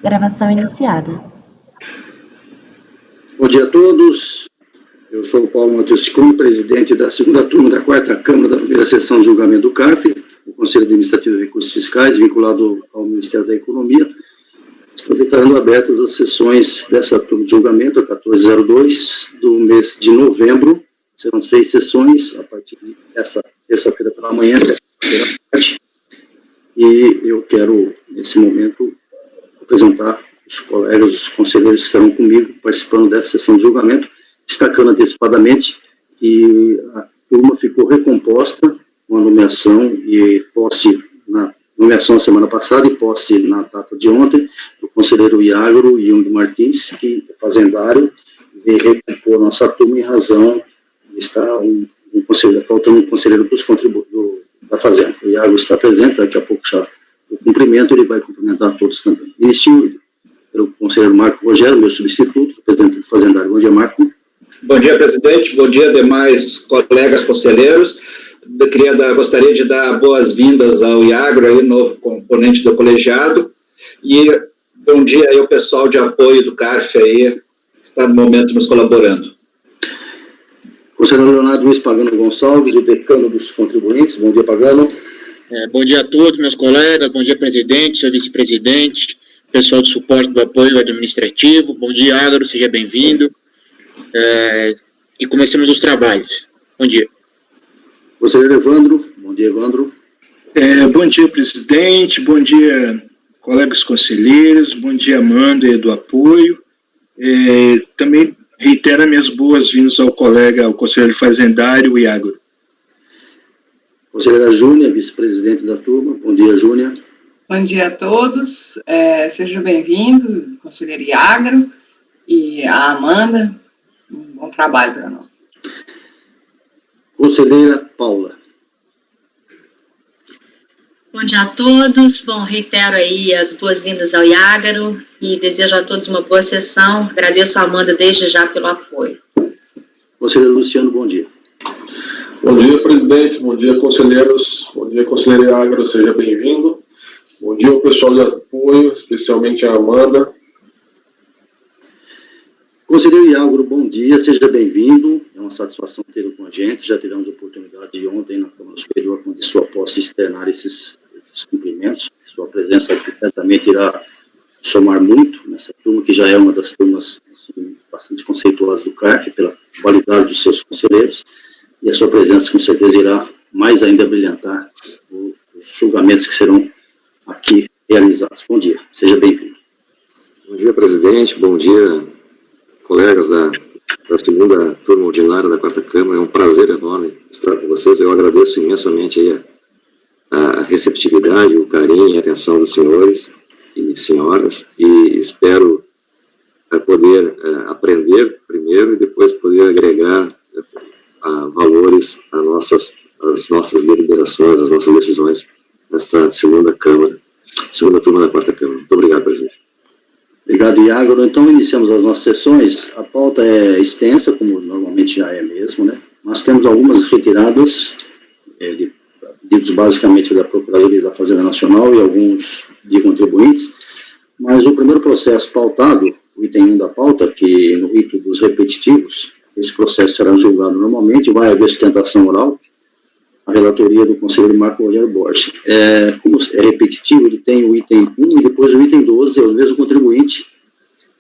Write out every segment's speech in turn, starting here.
Gravação iniciada. Bom dia a todos. Eu sou o Paulo Matheus Cunha, presidente da segunda turma da quarta Câmara da primeira sessão de julgamento do CARF, o Conselho Administrativo de Recursos Fiscais, vinculado ao Ministério da Economia. Estou declarando abertas as sessões dessa turma de julgamento, a 1402 do mês de novembro. Serão 6 sessões, a partir dessa terça-feira pela manhã até terça-feira à tarde. E eu quero, nesse momento, apresentar os colegas, os conselheiros que estarão comigo participando dessa sessão de julgamento, destacando antecipadamente que a turma ficou recomposta com a nomeação e posse na nomeação na semana passada e posse na data de ontem, do conselheiro Iagro Jung Martins, que é fazendário, veio recompor a nossa turma em razão de estar faltando um conselheiro para os contribuintes da Fazenda. O Iagro está presente, daqui a pouco já o cumprimento, ele vai cumprimentar todos também. Inicio pelo conselheiro Marco Rogério, meu substituto, presidente do Fazendário. Bom dia, Marco. Bom dia, presidente. Bom dia, demais colegas conselheiros. Gostaria de dar boas-vindas ao Iagro, aí, novo componente do colegiado. E bom dia aí ao pessoal de apoio do CARF aí, que está no momento nos colaborando. Conselheiro Leonardo Luiz Pagano Gonçalves, o decano dos contribuintes. Bom dia, Pagano. Bom dia a todos, meus colegas. Bom dia, presidente, seu vice-presidente, pessoal de suporte do apoio administrativo. Bom dia, Ágaro, seja bem-vindo. E comecemos os trabalhos. Bom dia. Conselheiro Evandro. Bom dia, Evandro. Bom dia, presidente. Bom dia, colegas conselheiros. Bom dia, Amanda e do apoio. Também reitero minhas boas-vindas ao colega, ao conselheiro fazendário Iagro. Conselheira Júnia, vice-presidente da turma. Bom dia, Júnia. Bom dia a todos. Seja bem-vindo, conselheiro Iagro e a Amanda. Um bom trabalho para nós. Conselheira Paula. Bom dia a todos. Bom, reitero aí as boas-vindas ao Iagro e desejo a todos uma boa sessão. Agradeço a Amanda desde já pelo apoio. Conselheiro Luciano, bom dia. Bom dia, presidente. Bom dia, conselheiros. Bom dia, conselheiro Iagro, seja bem-vindo. Bom dia ao pessoal de apoio, especialmente a Amanda. Conselheiro Iagro, bom dia, seja bem-vindo. É uma satisfação tê-lo com a gente. Já tivemos a oportunidade de ontem na Câmara Superior, quando de sua posse externar esses cumprimentos. Sua presença aqui certamente irá somar muito nessa turma, que já é uma das turmas assim, bastante conceituosas do CARF, pela qualidade dos seus conselheiros. E a sua presença, com certeza, irá mais ainda brilhantar os julgamentos que serão aqui realizados. Bom dia, seja bem-vindo. Bom dia, presidente. Bom dia, colegas da segunda turma ordinária da quarta Câmara. É um prazer enorme estar com vocês. Eu agradeço imensamente aí a receptividade, o carinho e a atenção dos senhores e senhoras, e espero poder aprender primeiro e depois poder agregar valores às nossas deliberações, às nossas decisões nesta segunda turma da quarta Câmara. Muito obrigado, presidente. Obrigado, Iagro. Então, iniciamos as nossas sessões. A pauta é extensa, como normalmente já é mesmo, né? Nós temos algumas retiradas de pedidos basicamente da Procuradoria da Fazenda Nacional e alguns de contribuintes, mas o primeiro processo pautado, o item 1 da pauta, que no rito dos repetitivos, esse processo será julgado normalmente, vai haver sustentação oral, a relatoria do conselheiro Marco Rogério Borges. Como é repetitivo, ele tem o item 1 e depois o item 12, é o mesmo contribuinte.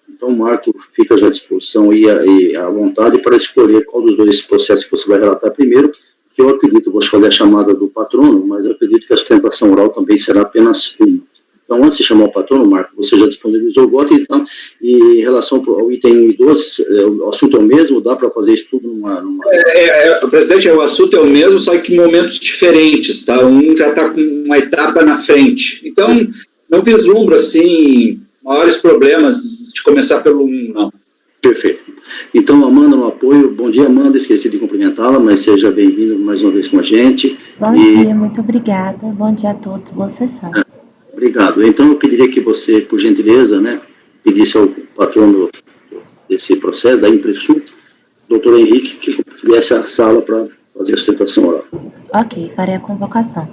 Então, o Marco fica já à disposição e à vontade para escolher qual dos dois processos que você vai relatar primeiro, que eu acredito, vou escolher a chamada do patrono, mas eu acredito que a sustentação oral também será apenas uma. Então, antes de chamar o patrono, Marco, você já disponibilizou o voto, então, e em relação ao item 1 e 12, o assunto é o mesmo, dá para fazer isso tudo numa... Presidente, o assunto é o mesmo, só que em momentos diferentes, tá? Um já está com uma etapa na frente. Então, não vislumbro, assim, maiores problemas de começar pelo 1, não. Perfeito. Então, Amanda, no apoio. Bom dia, Amanda, esqueci de cumprimentá-la, mas seja bem-vinda mais uma vez com a gente. Bom dia, muito obrigada. Bom dia a todos, boa sessão. Obrigado. Então, eu pediria que você, por gentileza, né, pedisse ao patrono desse processo, da Impressul, doutor Henrique, que viesse à sala para fazer a sustentação oral. Ok, farei a convocação.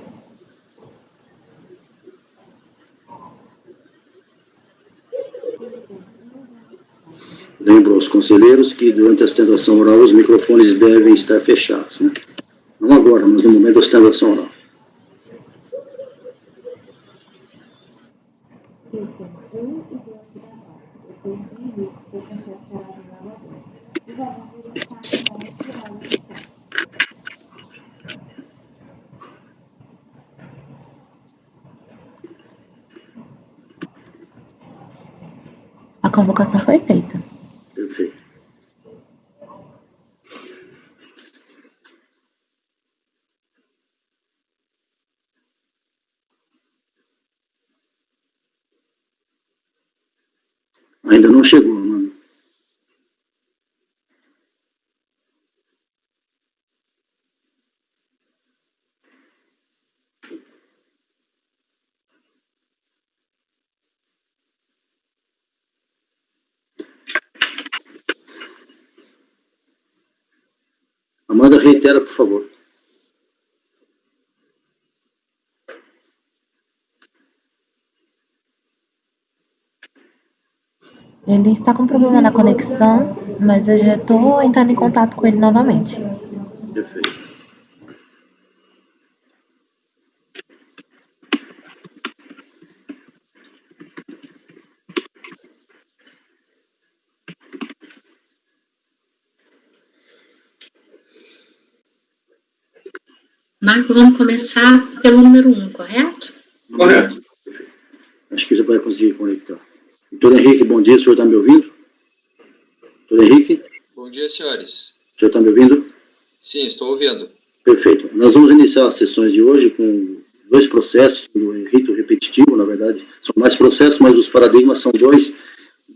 Lembro aos conselheiros que durante a sustentação oral os microfones devem estar fechados, né? Não agora, mas no momento da sustentação oral. A convocação foi feita. Perfeito. Ainda não chegou, mano. Amanda, reitera, por favor. Ele está com problema na conexão, mas eu já estou entrando em contato com ele novamente. Perfeito. Marco, vamos começar pelo número 1, correto? Correto. Acho que já vai conseguir conectar. Doutor Henrique, bom dia. O senhor está me ouvindo? Doutor Henrique? Bom dia, senhores. O senhor está me ouvindo? Sim, estou ouvindo. Perfeito. Nós vamos iniciar as sessões de hoje com 2 processos, do rito repetitivo, na verdade, são mais processos, mas os paradigmas são 2,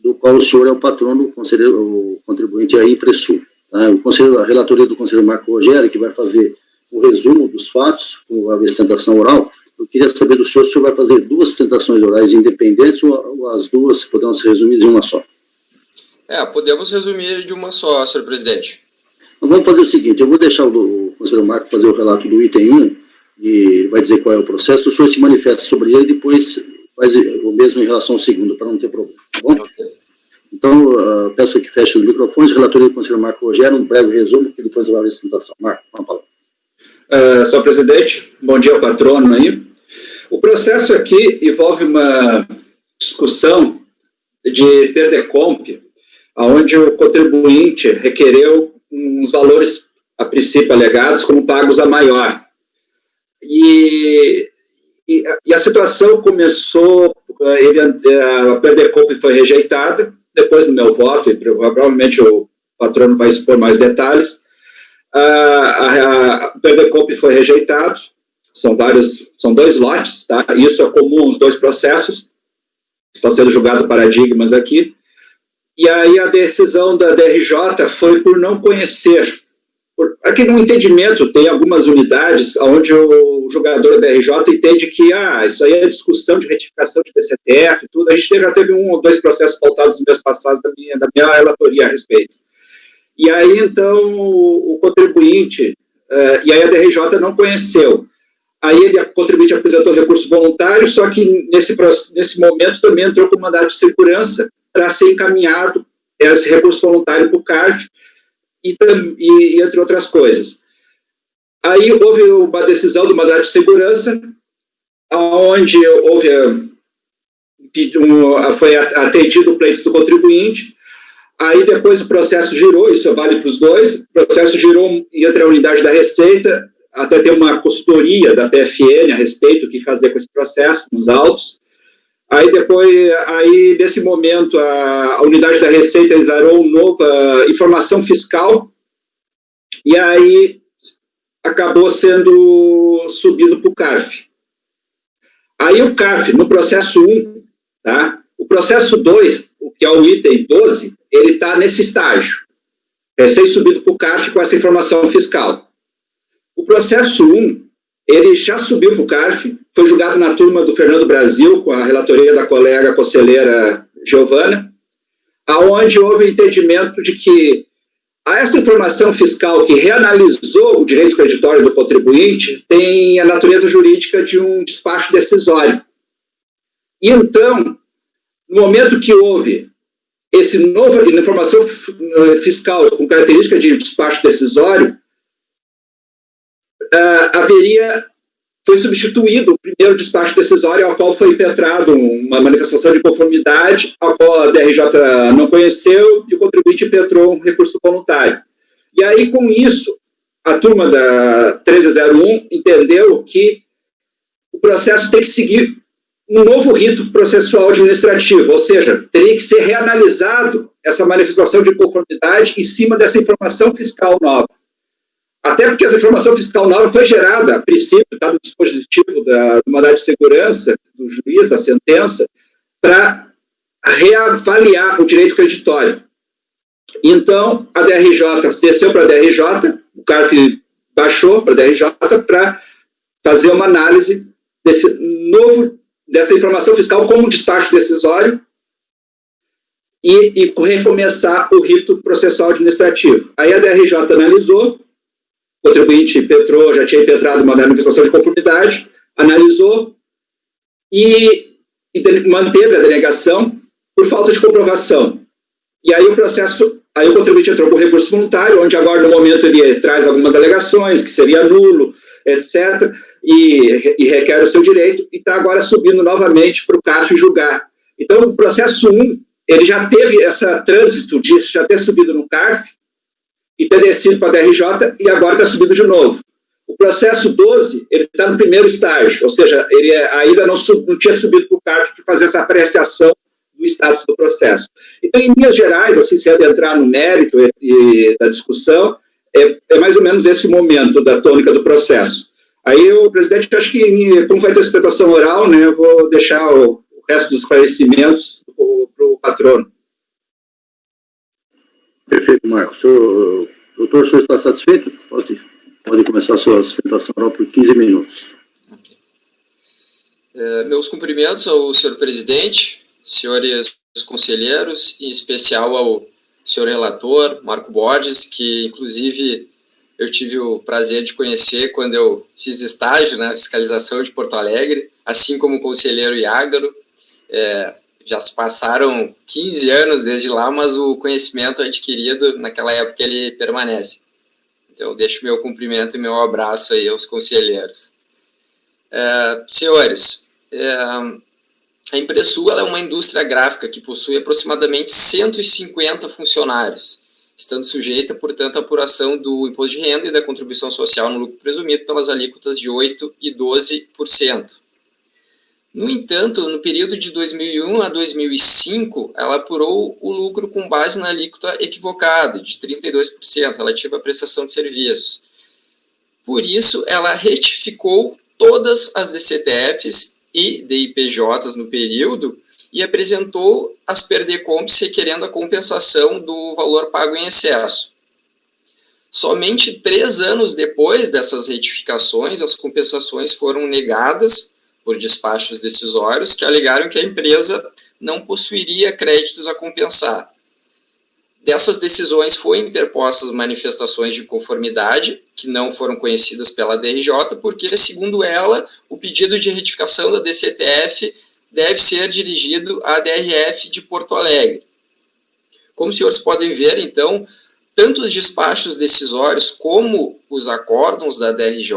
do qual o senhor é o patrono, o contribuinte é a Impressul. Tá? A relatoria do conselheiro Marco Rogério, que vai fazer o resumo dos fatos, com a sustentação oral. Eu queria saber do senhor se o senhor vai fazer 2 sustentações orais independentes ou as 2 podem ser resumidas em uma só? Podemos resumir de uma só, senhor presidente. Então, vamos fazer o seguinte, eu vou deixar o conselheiro Marco fazer o relato do item 1, e vai dizer qual é o processo, o senhor se manifesta sobre ele e depois faz o mesmo em relação ao segundo, para não ter problema, tá bom? Okay. Então, peço que feche os microfones, relatoria do conselheiro Marco Rogério, um breve resumo, que depois eu vou abrir a sustentação. Marco, vamos falar. Senhor presidente, bom dia ao patrono aí. O processo aqui envolve uma discussão de PERDECOMP, onde o contribuinte requereu uns valores, a princípio, alegados como pagos a maior. E a situação começou, a PERDECOMP foi rejeitada, depois do meu voto, e provavelmente o patrono vai expor mais detalhes. A PERDECOMP foi rejeitado, são 2 lotes, tá? Isso é comum aos 2 processos, estão sendo julgados paradigmas aqui, e aí a decisão da DRJ foi por não conhecer. Aqui no entendimento tem algumas unidades onde o julgador da DRJ entende que isso aí é discussão de retificação de DCTF, tudo. A gente já teve 1 ou 2 processos pautados nos meses passados da minha relatoria a respeito. E aí, então, o contribuinte, e aí a DRJ não conheceu. Aí o contribuinte apresentou recurso voluntário, só que nesse momento também entrou com mandado de segurança para ser encaminhado esse recurso voluntário para o CARF, e entre outras coisas. Aí houve uma decisão do mandado de segurança, onde foi atendido o pleito do contribuinte. Aí depois o processo girou, isso vale para os 2, o processo girou entre a unidade da Receita, até ter uma consultoria da PFN a respeito do que fazer com esse processo, nos autos. Aí depois, nesse momento, a unidade da Receita exarou nova informação fiscal, e aí acabou sendo subido para o CARF. Aí o CARF, no processo 1, tá? O processo 2, que é o item 12, ele está nesse estágio, recém-subido para o CARF com essa informação fiscal. O processo 1, ele já subiu para o CARF, foi julgado na turma do Fernando Brasil, com a relatoria da colega conselheira Giovana, aonde houve entendimento de que essa informação fiscal que reanalisou o direito creditório do contribuinte tem a natureza jurídica de um despacho decisório. E então, no momento que houve esse novo informação fiscal com característica de despacho decisório foi substituído o primeiro despacho decisório, ao qual foi impetrado uma manifestação de conformidade, ao qual a DRJ não conheceu e o contribuinte impetrou um recurso voluntário. E aí, com isso, a turma da 1301 entendeu que o processo tem que seguir um novo rito processual administrativo, ou seja, teria que ser reanalisado essa manifestação de conformidade em cima dessa informação fiscal nova. Até porque essa informação fiscal nova foi gerada, a princípio, está no dispositivo do mandado de segurança, do juiz, da sentença, para reavaliar o direito creditório. Então, a DRJ desceu para a DRJ, o CARF baixou para a DRJ para fazer uma análise dessa informação fiscal como um despacho decisório e recomeçar o rito processual administrativo. Aí a DRJ analisou, o contribuinte impetrou, já tinha impetrado uma manifestação de conformidade, analisou e manteve a denegação por falta de comprovação. E aí o contribuinte entrou com recurso voluntário, onde agora no momento ele traz algumas alegações, que seria nulo, etc., e requer o seu direito, e está agora subindo novamente para o CARF julgar. Então, o processo 1, ele já teve esse trânsito disso, já ter subido no CARF, e ter descido para a DRJ, e agora está subindo de novo. O processo 12, ele está no primeiro estágio, ou seja, ele ainda não tinha subido para o CARF para fazer essa apreciação do status do processo. Então, em linhas gerais, assim, se adentrar no mérito da discussão, é mais ou menos esse momento da tônica do processo. Aí, o presidente, eu acho que, como vai ter sustentação oral, né, eu vou deixar o resto dos esclarecimentos para o patrono. Perfeito, Marcos. Doutor, o senhor está satisfeito? Pode começar a sua sustentação oral por 15 minutos. Okay. Meus cumprimentos ao senhor presidente, senhores conselheiros, em especial ao senhor relator, Marco Borges, que, inclusive, eu tive o prazer de conhecer quando eu fiz estágio na fiscalização de Porto Alegre, assim como o conselheiro Iágaro. Já se passaram 15 anos desde lá, mas o conhecimento adquirido naquela época ele permanece. Então, eu deixo meu cumprimento e meu abraço aí aos conselheiros. Senhores, a Impressul é uma indústria gráfica que possui aproximadamente 150 funcionários, estando sujeita, portanto, à apuração do imposto de renda e da contribuição social no lucro presumido pelas alíquotas de 8% e 12%. No entanto, no período de 2001 a 2005, ela apurou o lucro com base na alíquota equivocada, de 32%, relativa à prestação de serviços. Por isso, ela retificou todas as DCTFs e DIPJs no período e apresentou as PERDECOMPs requerendo a compensação do valor pago em excesso. Somente 3 anos depois dessas retificações, as compensações foram negadas por despachos decisórios que alegaram que a empresa não possuiria créditos a compensar. Dessas decisões foram interpostas manifestações de conformidade, que não foram conhecidas pela DRJ, porque, segundo ela, o pedido de retificação da DCTF deve ser dirigido à DRF de Porto Alegre. Como os senhores podem ver, então, tanto os despachos decisórios como os acórdãos da DRJ,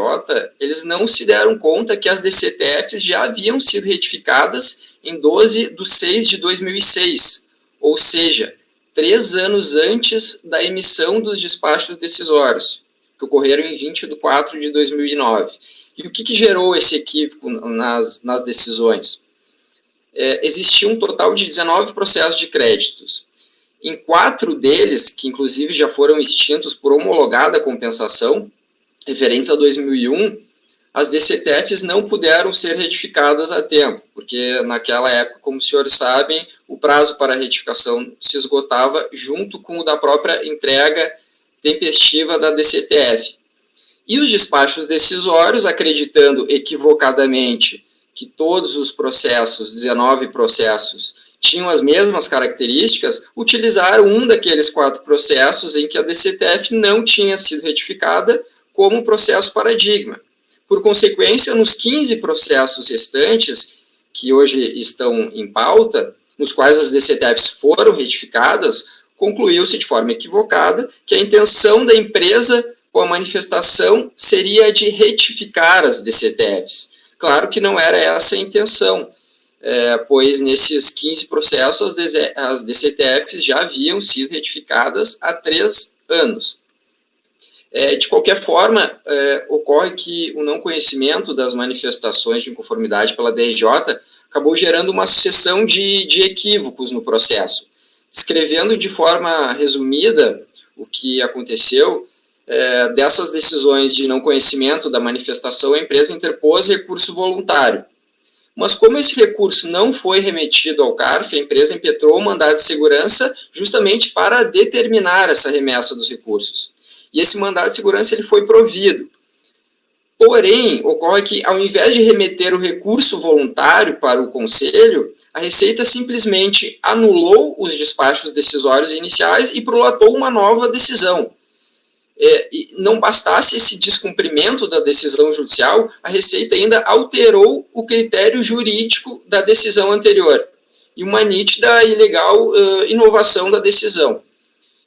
eles não se deram conta que as DCTFs já haviam sido retificadas em 12/6/2006, ou seja, 3 anos antes da emissão dos despachos decisórios, que ocorreram em 20/4/2009. E o que gerou esse equívoco nas decisões? Existia um total de 19 processos de créditos. Em 4 deles, que inclusive já foram extintos por homologada compensação, referentes a 2001, as DCTFs não puderam ser retificadas a tempo, porque naquela época, como os senhores sabem, o prazo para a retificação se esgotava junto com o da própria entrega tempestiva da DCTF. E os despachos decisórios, acreditando equivocadamente que todos os processos, 19 processos, tinham as mesmas características, utilizaram um daqueles 4 processos em que a DCTF não tinha sido retificada como processo paradigma. Por consequência, nos 15 processos restantes, que hoje estão em pauta, nos quais as DCTFs foram retificadas, concluiu-se de forma equivocada que a intenção da empresa com a manifestação seria a de retificar as DCTFs. Claro que não era essa a intenção, pois nesses 15 processos as DCTFs já haviam sido retificadas há 3 anos. De qualquer forma, ocorre que o não conhecimento das manifestações de inconformidade pela DRJ acabou gerando uma sucessão de equívocos no processo. Descrevendo de forma resumida o que aconteceu, dessas decisões de não conhecimento da manifestação, a empresa interpôs recurso voluntário. Mas como esse recurso não foi remetido ao CARF, a empresa impetrou um mandado de segurança justamente para determinar essa remessa dos recursos. E esse mandado de segurança ele foi provido. Porém, ocorre que, ao invés de remeter o recurso voluntário para o Conselho, a Receita simplesmente anulou os despachos decisórios iniciais e prolatou uma nova decisão. E não bastasse esse descumprimento da decisão judicial, a Receita ainda alterou o critério jurídico da decisão anterior, e uma nítida e ilegal inovação da decisão.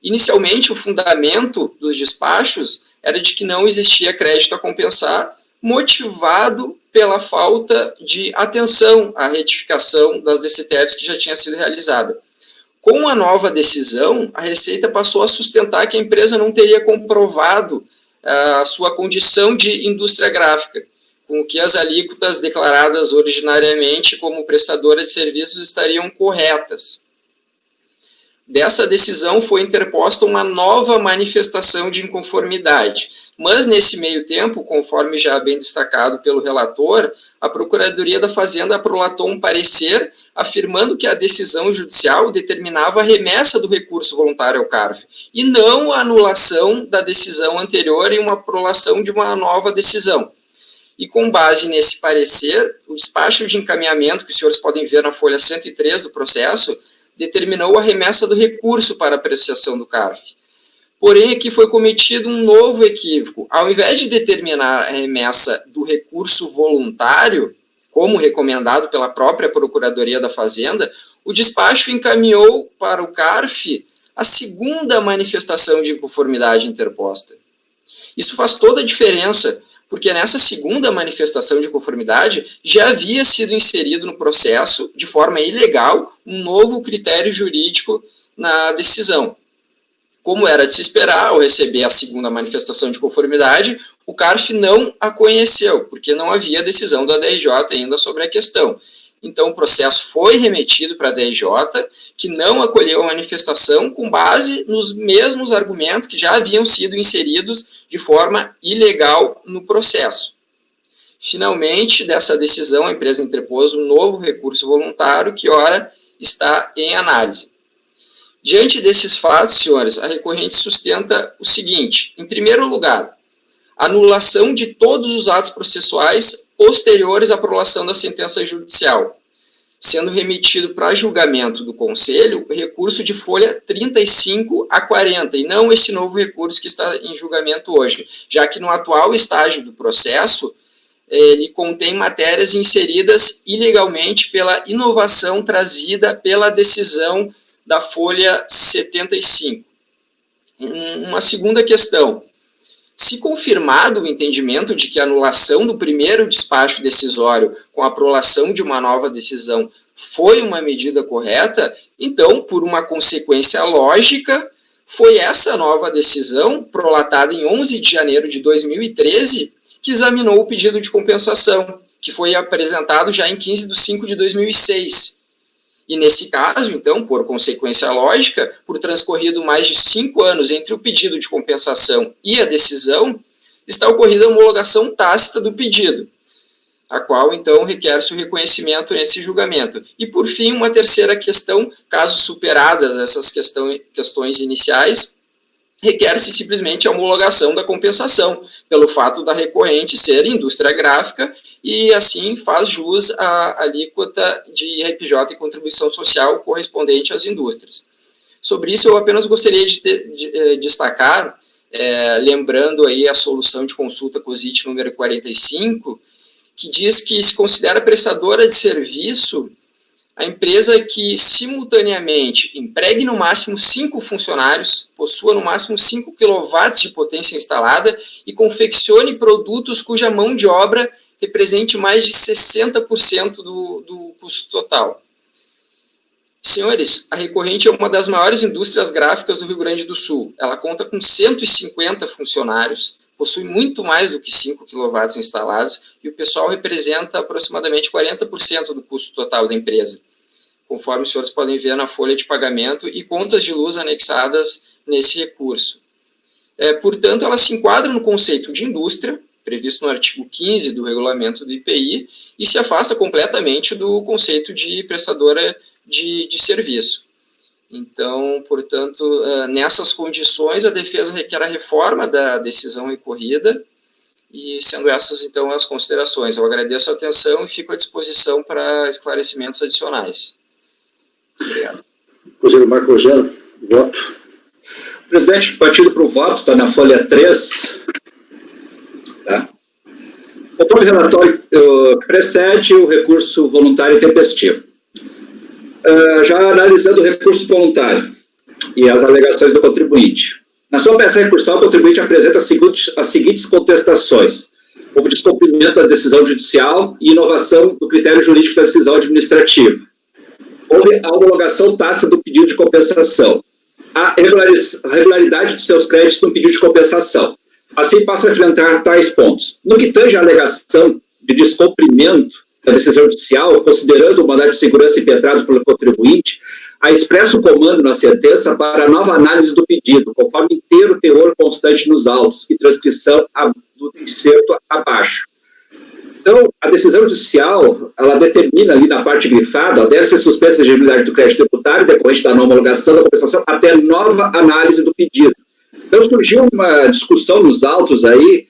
Inicialmente, o fundamento dos despachos era de que não existia crédito a compensar, motivado pela falta de atenção à retificação das DCTFs que já tinha sido realizada. Com a nova decisão, a Receita passou a sustentar que a empresa não teria comprovado a sua condição de indústria gráfica, com que as alíquotas declaradas originariamente como prestadora de serviços estariam corretas. Dessa decisão foi interposta uma nova manifestação de inconformidade, mas nesse meio tempo, conforme já bem destacado pelo relator, a Procuradoria da Fazenda prolatou um parecer afirmando que a decisão judicial determinava a remessa do recurso voluntário ao CARF, e não a anulação da decisão anterior e uma prolação de uma nova decisão. E com base nesse parecer, o despacho de encaminhamento, que os senhores podem ver na folha 103 do processo, determinou a remessa do recurso para apreciação do CARF. Porém, aqui foi cometido um novo equívoco. Ao invés de determinar a remessa do recurso voluntário, como recomendado pela própria Procuradoria da Fazenda, o despacho encaminhou para o CARF a segunda manifestação de inconformidade interposta. Isso faz toda a diferença, porque nessa segunda manifestação de conformidade já havia sido inserido no processo, de forma ilegal, um novo critério jurídico na decisão. Como era de se esperar, ao receber a segunda manifestação de conformidade, o CARF não a conheceu, porque não havia decisão da DRJ ainda sobre a questão. Então, o processo foi remetido para a DRJ, que não acolheu a manifestação com base nos mesmos argumentos que já haviam sido inseridos de forma ilegal no processo. Finalmente, dessa decisão, a empresa interpôs um novo recurso voluntário que, ora, está em análise. Diante desses fatos, senhores, a recorrente sustenta o seguinte: em primeiro lugar, anulação de todos os atos processuais posteriores à prolação da sentença judicial, sendo remetido para julgamento do Conselho o recurso de folha 35 a 40, e não esse novo recurso que está em julgamento hoje, já que no atual estágio do processo, ele contém matérias inseridas ilegalmente pela inovação trazida pela decisão da folha 75. Uma segunda questão: se confirmado o entendimento de que a anulação do primeiro despacho decisório com a prolação de uma nova decisão foi uma medida correta, então, por uma consequência lógica, foi essa nova decisão, prolatada em 11 de janeiro de 2013, que examinou o pedido de compensação, que foi apresentado já em 15 de 5 de 2006. E nesse caso, então, por consequência lógica, por transcorrido mais de 5 anos entre o pedido de compensação e a decisão, está ocorrida a homologação tácita do pedido, a qual, então, requer-se o reconhecimento nesse julgamento. E, por fim, uma terceira questão: caso superadas essas questões iniciais, requer-se simplesmente a homologação da compensação, pelo fato da recorrente ser indústria gráfica e, assim, faz jus à alíquota de IRPJ e contribuição social correspondente às indústrias. Sobre isso, eu apenas gostaria de destacar, lembrando aí a solução de consulta COSIT número 45, que diz que se considera prestadora de serviço A empresa que simultaneamente empregue no máximo 5 funcionários, possua no máximo 5 kW de potência instalada e confeccione produtos cuja mão de obra represente mais de 60% do custo total. Senhores, a Recorrente é uma das maiores indústrias gráficas do Rio Grande do Sul. Ela conta com 150 funcionários, possui muito mais do que 5 kW instalados e o pessoal representa aproximadamente 40% do custo total da empresa, conforme os senhores podem ver na folha de pagamento e contas de luz anexadas nesse recurso. Portanto, ela se enquadra no conceito de indústria, previsto no artigo 15 do regulamento do IPI, e se afasta completamente do conceito de prestadora de serviço. Então, portanto, nessas condições, a defesa requer a reforma da decisão recorrida, e sendo essas, então, as considerações. Eu agradeço a atenção e fico à disposição para esclarecimentos adicionais. Obrigado. Conselheiro Marco Rogério, voto. Presidente, partido para o voto, está na folha 3. Tá? Conforme o relatório que precede o recurso voluntário tempestivo. Já analisando o recurso voluntário e as alegações do contribuinte. Na sua peça recursal, o contribuinte apresenta as seguintes contestações: como descumprimento da decisão judicial e inovação do critério jurídico da decisão administrativa. Houve a homologação tácita do pedido de compensação. A regularidade dos seus créditos no pedido de compensação. Assim, passo a enfrentar tais pontos. No que tange à alegação de descumprimento da decisão judicial, considerando o mandado de segurança impetrado pelo contribuinte, há expresso comando na sentença para nova análise do pedido, conforme inteiro teor constante nos autos e transcrição do incerto abaixo. Então, a decisão judicial, ela determina ali na parte grifada, deve ser suspensa a exigibilidade do crédito tributário, decorrente da não homologação da compensação, até nova análise do pedido. Então, surgiu uma discussão nos autos aí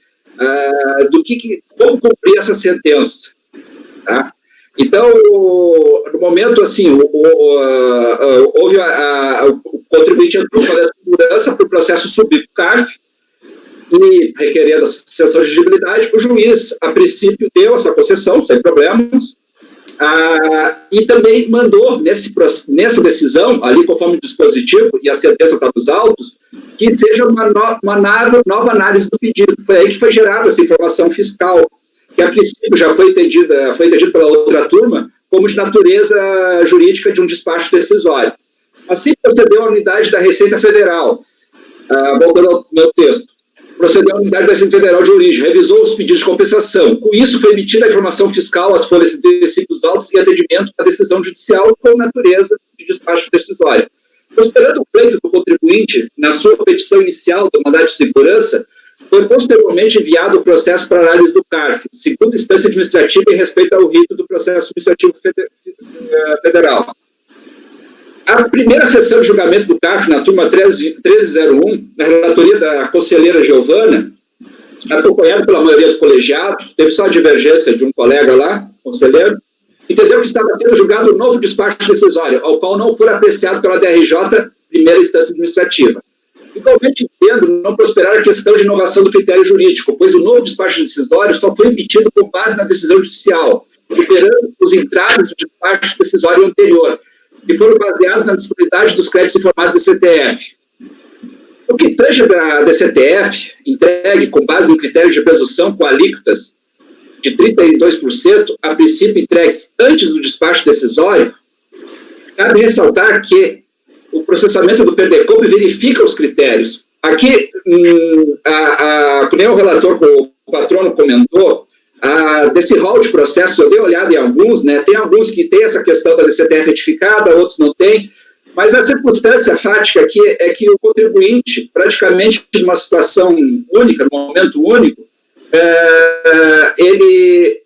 como cumprir essa sentença. Tá? Então, no momento, assim, houve o contribuinte entrou com a segurança para o processo subir para o CARF e, requerendo a suspensão de exigibilidade, o juiz, a princípio, deu essa concessão, sem problemas, e também mandou, nessa decisão, ali conforme o dispositivo, e a sentença está nos autos, que seja uma nova análise do pedido. Foi aí que foi gerada essa informação fiscal, que a princípio já foi entendido pela outra turma como de natureza jurídica de um despacho decisório. Assim procedeu a unidade da Receita Federal, voltando ao meu texto, procedeu a unidade da Receita Federal de origem, revisou os pedidos de compensação. Com isso, foi emitida a informação fiscal às folhas de recibos autos e atendimento à decisão judicial com natureza de despacho decisório. Considerando o pleito do contribuinte na sua petição inicial do mandado de segurança, foi posteriormente enviado o processo para análise do CARF, segunda instância administrativa em respeito ao rito do processo administrativo federal. A primeira sessão de julgamento do CARF, na turma 1301, na relatoria da conselheira Giovana, acompanhada pela maioria do colegiado, teve só a divergência de um colega lá, conselheiro, entendeu que estava sendo julgado um novo despacho decisório, ao qual não foi apreciado pela DRJ, primeira instância administrativa. Igualmente entendo não prosperar a questão de inovação do critério jurídico, pois o novo despacho decisório só foi emitido com base na decisão judicial, superando os entraves do despacho decisório anterior, que foram baseados na disponibilidade dos créditos informados do CTF. O que tange da DCTF, entregue com base no critério de presunção com alíquotas de 32%, a princípio entregues antes do despacho decisório, cabe ressaltar que o processamento do PERDECOP verifica os critérios. Aqui, como o relator, o patrono comentou, desse rol de processos, eu dei uma olhada em alguns, né, tem alguns que tem essa questão da DCTF retificada, outros não tem, mas a circunstância fática aqui é que o contribuinte, praticamente numa situação única, num momento único, ele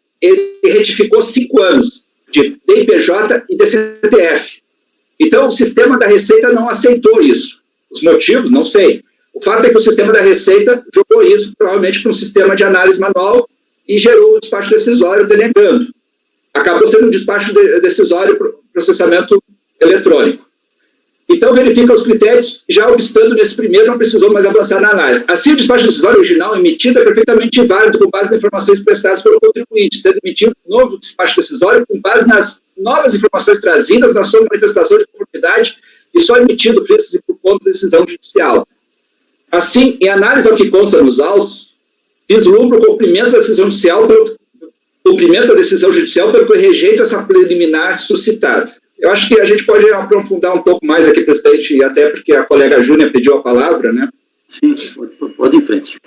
retificou 5 anos de DIPJ e DCTF. Então, o sistema da Receita não aceitou isso. Os motivos, não sei. O fato é que o sistema da Receita jogou isso, provavelmente, para um sistema de análise manual e gerou o despacho decisório denegando. Acabou sendo um despacho decisório para processamento eletrônico. Então, verifica os critérios, já obstando nesse primeiro, não precisou mais avançar na análise. Assim, o despacho decisório original emitido é perfeitamente válido com base nas informações prestadas pelo contribuinte, sendo emitido novo despacho decisório com base nas novas informações trazidas na sua manifestação de conformidade e só emitido ofício por conta da decisão judicial. Assim, em análise ao que consta nos autos, vislumbra o cumprimento da decisão judicial pelo que rejeita essa preliminar suscitada. Eu acho que a gente pode aprofundar um pouco mais aqui, presidente, e até porque a colega Júnia pediu a palavra, né? Sim, pode ir em frente.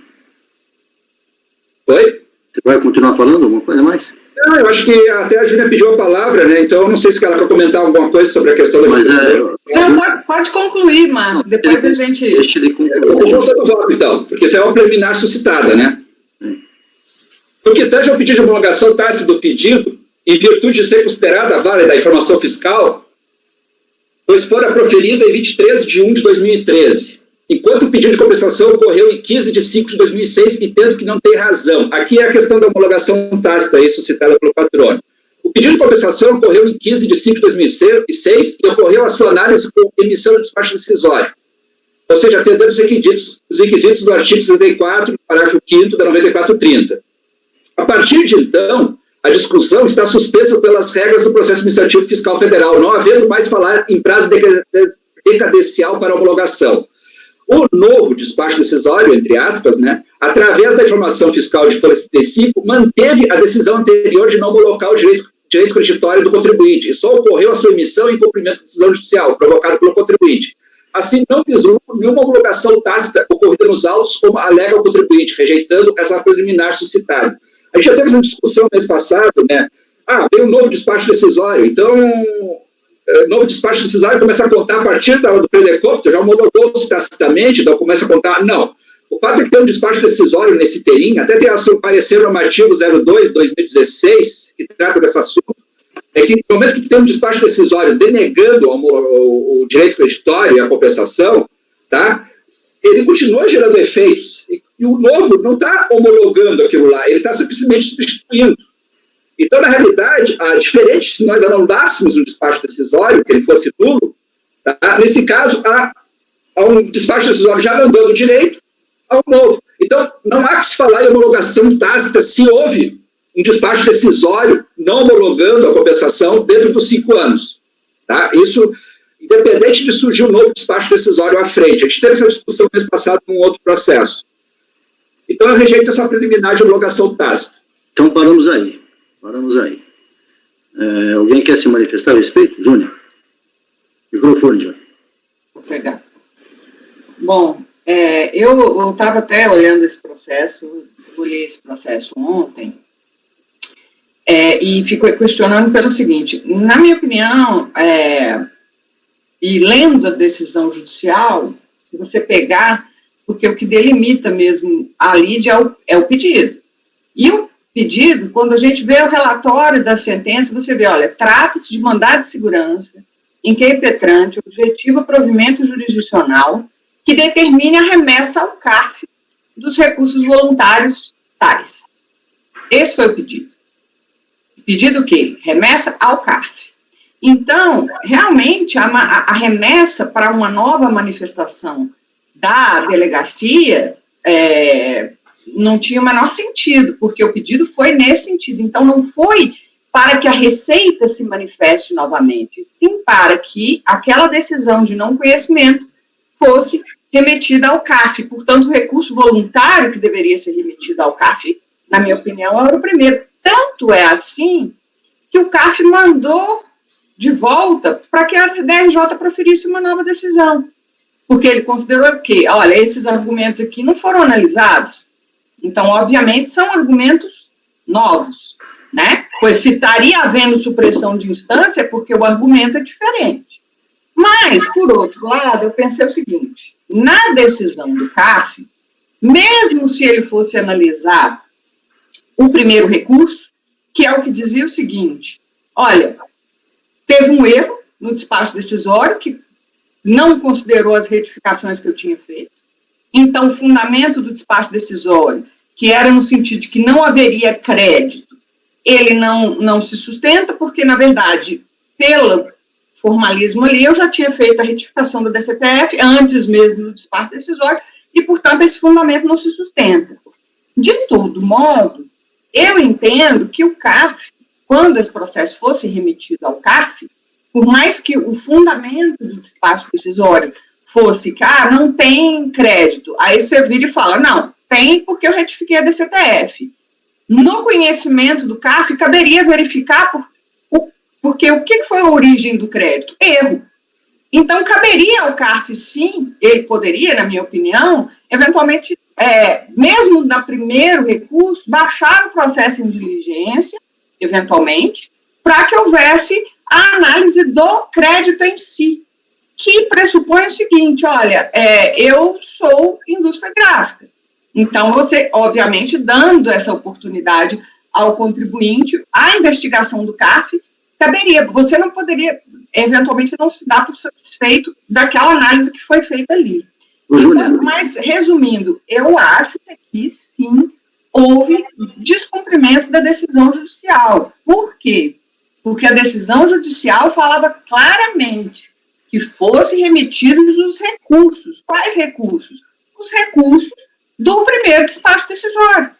Oi? Você vai continuar falando alguma coisa mais? Não, eu acho que até a Júnia pediu a palavra, né? Então, eu não sei se ela quer comentar alguma coisa sobre a questão da justiça. Não, pode concluir, Marco. Depois a gente... Deixa ele concluir. Eu vou voltando o voto, então, porque isso é uma preliminar suscitada, né? Porque tanto o pedido de homologação tácita do pedido, em virtude de ser considerada válida a informação fiscal, pois fora proferida em 23 de 1 de 2013, enquanto o pedido de compensação ocorreu em 15 de 5 de 2006, entendo que não tem razão. Aqui é a questão da homologação tácita, aí suscitada pelo patrono. O pedido de compensação ocorreu em 15 de 5 de 2006 e ocorreu a sua análise com emissão do despacho decisório. Ou seja, atendendo os requisitos do artigo 74, parágrafo 5º da 9430. A partir de então, a discussão está suspensa pelas regras do processo administrativo fiscal federal, não havendo mais falar em prazo decadencial para homologação. O novo despacho decisório, entre aspas, né, através da informação fiscal de folha 75, manteve a decisão anterior de não homologar o direito creditório do contribuinte, e só ocorreu a sua emissão em cumprimento da decisão judicial, provocada pelo contribuinte. Assim, não vislumbra nenhuma homologação tácita ocorrida nos autos, como alega o contribuinte, rejeitando essa preliminar suscitada. A gente já teve uma discussão mês passado, né? Tem um novo despacho decisório, então, novo despacho decisório começa a contar a partir do predecôpito, já homologou-se tacitamente, então começa a contar. Não. O fato é que tem um despacho decisório nesse inteirinho, até tem o seu parecer normativo 02/2016, que trata desse assunto, é que no momento que tem um despacho decisório denegando o direito creditório e a compensação, tá? Ele continua gerando efeitos, e o novo não está homologando aquilo lá, ele está simplesmente substituindo. Então, na realidade, diferente se nós anulassemos um despacho decisório, que ele fosse nulo, tá? Nesse caso, há um despacho decisório já não dando direito ao novo. Então, não há que se falar em homologação tácita se houve um despacho decisório não homologando a compensação dentro dos 5 anos. Tá? Isso, independente de surgir um novo despacho decisório à frente. A gente teve essa discussão no mês passado num outro processo. Então, eu rejeito essa preliminar de homologação tácita. Então, paramos aí. Alguém quer se manifestar a respeito? Júnior? Microfone, Júnior. Vou pegar. Bom, eu estava até olhando esse processo, olhei esse processo ontem, e fico questionando pelo seguinte, na minha opinião, e lendo a decisão judicial, se você pegar, porque o que delimita mesmo a lide é o pedido. E o pedido, quando a gente vê o relatório da sentença, você vê, olha, trata-se de mandado de segurança, em que é impetrante, objetivo provimento jurisdicional, que determine a remessa ao CARF dos recursos voluntários tais. Esse foi o pedido. Pedido o quê? Remessa ao CARF. Então, realmente, a remessa para uma nova manifestação da delegacia não tinha o menor sentido, porque o pedido foi nesse sentido. Então, não foi para que a Receita se manifeste novamente, sim para que aquela decisão de não conhecimento fosse remetida ao CARF. Portanto, o recurso voluntário que deveria ser remetido ao CARF, na minha opinião, era o primeiro. Tanto é assim que o CARF mandou de volta para que a DRJ proferisse uma nova decisão. Porque ele considerou que, olha, esses argumentos aqui não foram analisados. Então, obviamente, são argumentos novos, né? Pois se estaria havendo supressão de instância, é porque o argumento é diferente. Mas, por outro lado, eu pensei o seguinte, na decisão do CARF, mesmo se ele fosse analisar o primeiro recurso, que é o que dizia o seguinte, olha, teve um erro no despacho decisório, que não considerou as retificações que eu tinha feito, então o fundamento do despacho decisório, que era no sentido de que não haveria crédito, ele não se sustenta, porque, na verdade, pelo formalismo ali, eu já tinha feito a retificação da DCTF antes mesmo do despacho decisório, e, portanto, esse fundamento não se sustenta. De todo modo, eu entendo que o CARF, quando esse processo fosse remetido ao CARF, por mais que o fundamento do despacho decisório fosse que, não tem crédito, aí você vira e fala, não, tem porque eu retifiquei a DCTF. No conhecimento do CARF, caberia verificar porque o que foi a origem do crédito? Erro. Então, caberia ao CARF, sim, ele poderia, na minha opinião, eventualmente, mesmo no primeiro recurso, baixar o processo em diligência, eventualmente, para que houvesse a análise do crédito em si, que pressupõe o seguinte, olha, eu sou indústria gráfica, então você, obviamente, dando essa oportunidade ao contribuinte, a investigação do CARF caberia, você não poderia, eventualmente, não se dar por satisfeito daquela análise que foi feita ali. Mas, resumindo, eu acho que aqui, sim, houve descumprimento da decisão judicial. Por quê? Porque a decisão judicial falava claramente que fossem remetidos os recursos. Quais recursos? Os recursos do primeiro despacho decisório.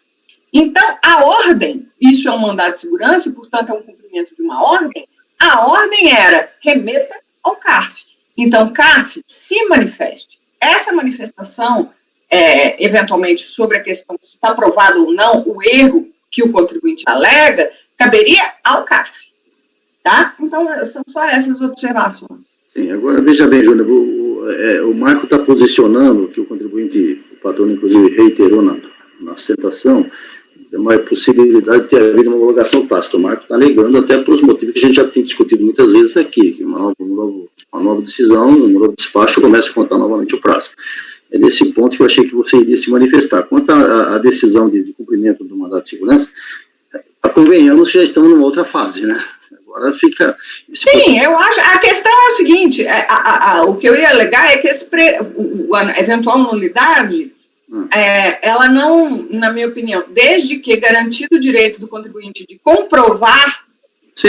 Então, a ordem, isso é um mandado de segurança e, portanto, é um cumprimento de uma ordem, a ordem era remeta ao CARF. Então, CARF se manifeste. Essa manifestação, eventualmente, sobre a questão se está provado ou não o erro que o contribuinte alega, caberia ao CARF. Tá? Então, são só essas observações. Sim, agora, veja bem, Júnior, o Marco está posicionando, que o contribuinte, o patrono, inclusive, reiterou na sustentação, uma possibilidade de ter havido uma homologação tácita. O Marco está negando até por os motivos que a gente já tem discutido muitas vezes aqui, que uma nova decisão, um novo despacho, começa a contar novamente o prazo. É nesse ponto que eu achei que você iria se manifestar. Quanto à decisão de cumprimento do mandado de segurança, convenhamos que já estamos numa outra fase, né? Agora fica... Sim, eu acho... A questão é o seguinte, o que eu ia alegar é que a eventual nulidade... ela não, na minha opinião, desde que garantido o direito do contribuinte de comprovar, sim,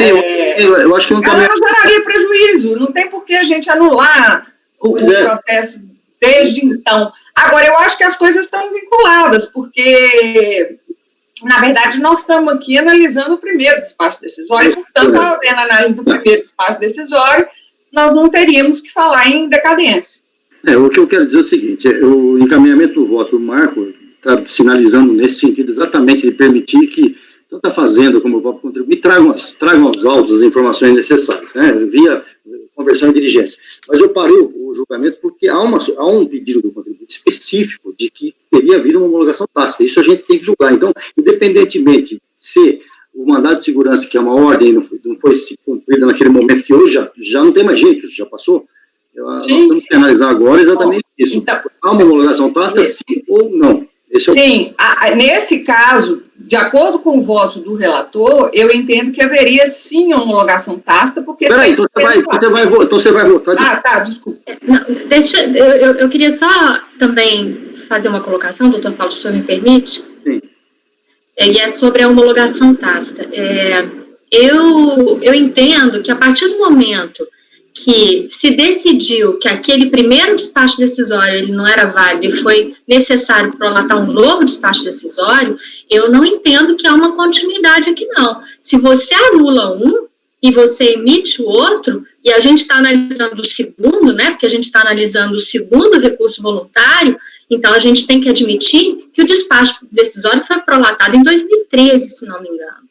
eu acho que não ela não geraria prejuízo, não tem por que a gente anular o processo desde então. Agora, eu acho que as coisas estão vinculadas, porque, na verdade, nós estamos aqui analisando o primeiro despacho decisório, portanto, havendo a análise do primeiro despacho decisório, nós não teríamos que falar em decadência. O que eu quero dizer é o seguinte, o encaminhamento do voto do Marco está sinalizando nesse sentido exatamente de permitir que tanto a Fazenda como o próprio contribuinte tragam aos autos as informações necessárias, né, via conversão e diligência. Mas eu parei o julgamento porque há um pedido do contribuinte específico de que teria havido uma homologação tácita, isso a gente tem que julgar. Então, independentemente se o mandado de segurança, que é uma ordem, não foi cumprida naquele momento, que hoje já não tem mais jeito, já passou, nós temos que analisar agora exatamente isso. Então, há uma homologação tácita, sim ou não? Sim, nesse caso, de acordo com o voto do relator, eu entendo que haveria sim uma homologação tácita, porque... Peraí, então você vai votar... Tá, desculpa. Eu queria só também fazer uma colocação, doutor Paulo, se o senhor me permite. Sim. E é sobre a homologação tácita. Eu entendo que a partir do momento que se decidiu que aquele primeiro despacho decisório ele não era válido e foi necessário prolatar um novo despacho decisório, eu não entendo que há uma continuidade aqui, não. Se você anula um e você emite o outro, e a gente está analisando o segundo, né, porque a gente está analisando o segundo recurso voluntário, então a gente tem que admitir que o despacho decisório foi prolatado em 2013, se não me engano.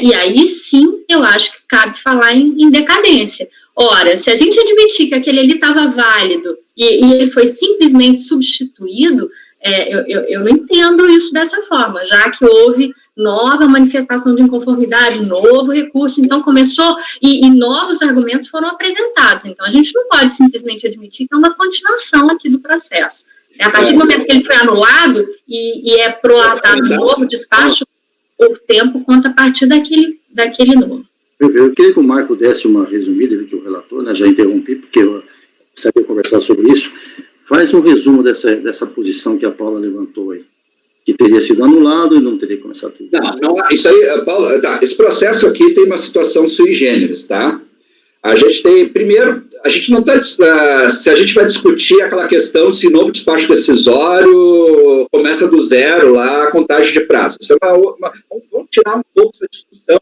E aí sim, eu acho que cabe falar em decadência. Ora, se a gente admitir que aquele ali estava válido e ele foi simplesmente substituído, eu não entendo isso dessa forma, já que houve nova manifestação de inconformidade, novo recurso, então começou, e novos argumentos foram apresentados. Então, a gente não pode simplesmente admitir que é uma continuação aqui do processo. A partir do momento que ele foi anulado e é prolatado um novo despacho, o tempo conta a partir daquele novo. Eu queria que o Marco desse uma resumida, ele que o relator, né, já interrompi, porque eu precisaria conversar sobre isso. Faz um resumo dessa posição que a Paula levantou aí, que teria sido anulado e não teria começado tudo. Não, isso aí, Paula, esse processo aqui tem uma situação sui generis, tá? A gente tem, primeiro, a gente não está, se a gente vai discutir aquela questão se novo despacho decisório começa do zero lá, a contagem de prazo. Isso é vamos tirar um pouco essa discussão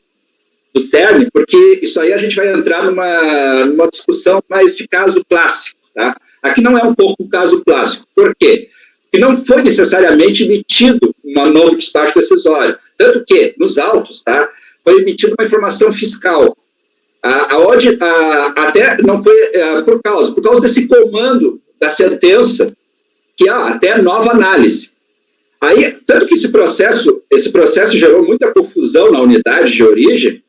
do CERN, porque isso aí a gente vai entrar numa discussão mais de caso clássico, tá? Aqui não é um pouco um caso clássico. Por quê? Porque não foi necessariamente emitido um novo despacho decisório. Tanto que, nos autos, tá, foi emitida uma informação fiscal. Até não foi por causa desse comando da sentença, que há até nova análise. Aí, tanto que esse processo gerou muita confusão na unidade de origem.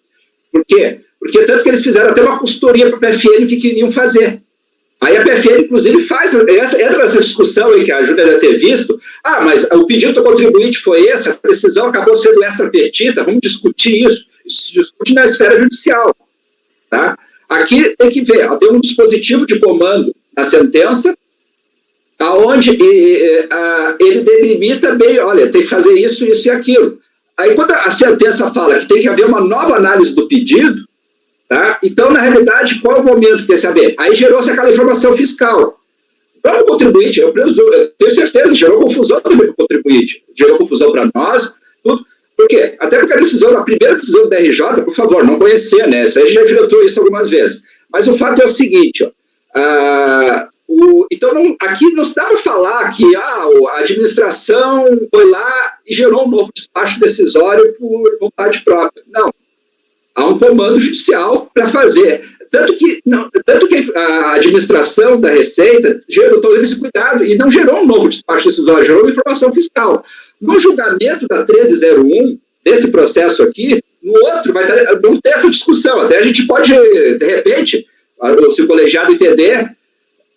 Por quê? Porque tanto que eles fizeram até uma consultoria para a PFN o que queriam fazer. Aí a PFN, inclusive, entra nessa discussão aí que a Júlia deve ter visto. Mas o pedido do contribuinte foi esse, a decisão acabou sendo extra-petita, vamos discutir isso. Isso se discute na esfera judicial. Tá? Aqui tem que ver, tem um dispositivo de comando na sentença, aonde ele delimita bem, olha, tem que fazer isso, isso e aquilo. Aí quando a sentença fala que tem que haver uma nova análise do pedido, tá? Então, na realidade, qual é o momento que tem que saber? Aí gerou-se aquela informação fiscal. Para o contribuinte, eu tenho certeza, gerou confusão também para o contribuinte, gerou confusão para nós, tudo. Por quê? Até porque a primeira decisão do DRJ, por favor, não conhecer, né? Isso aí já diretou isso algumas vezes. Mas o fato é o seguinte, ó, então, aqui não se dá para falar que a administração foi lá e gerou um novo despacho decisório por vontade própria. Não. Há um comando judicial para fazer. Tanto que a administração da Receita gerou todo esse cuidado e não gerou um novo despacho decisório, gerou uma informação fiscal. No julgamento da 1301, desse processo aqui, no outro vamos ter essa discussão. Até a gente pode, de repente, se o colegiado entender,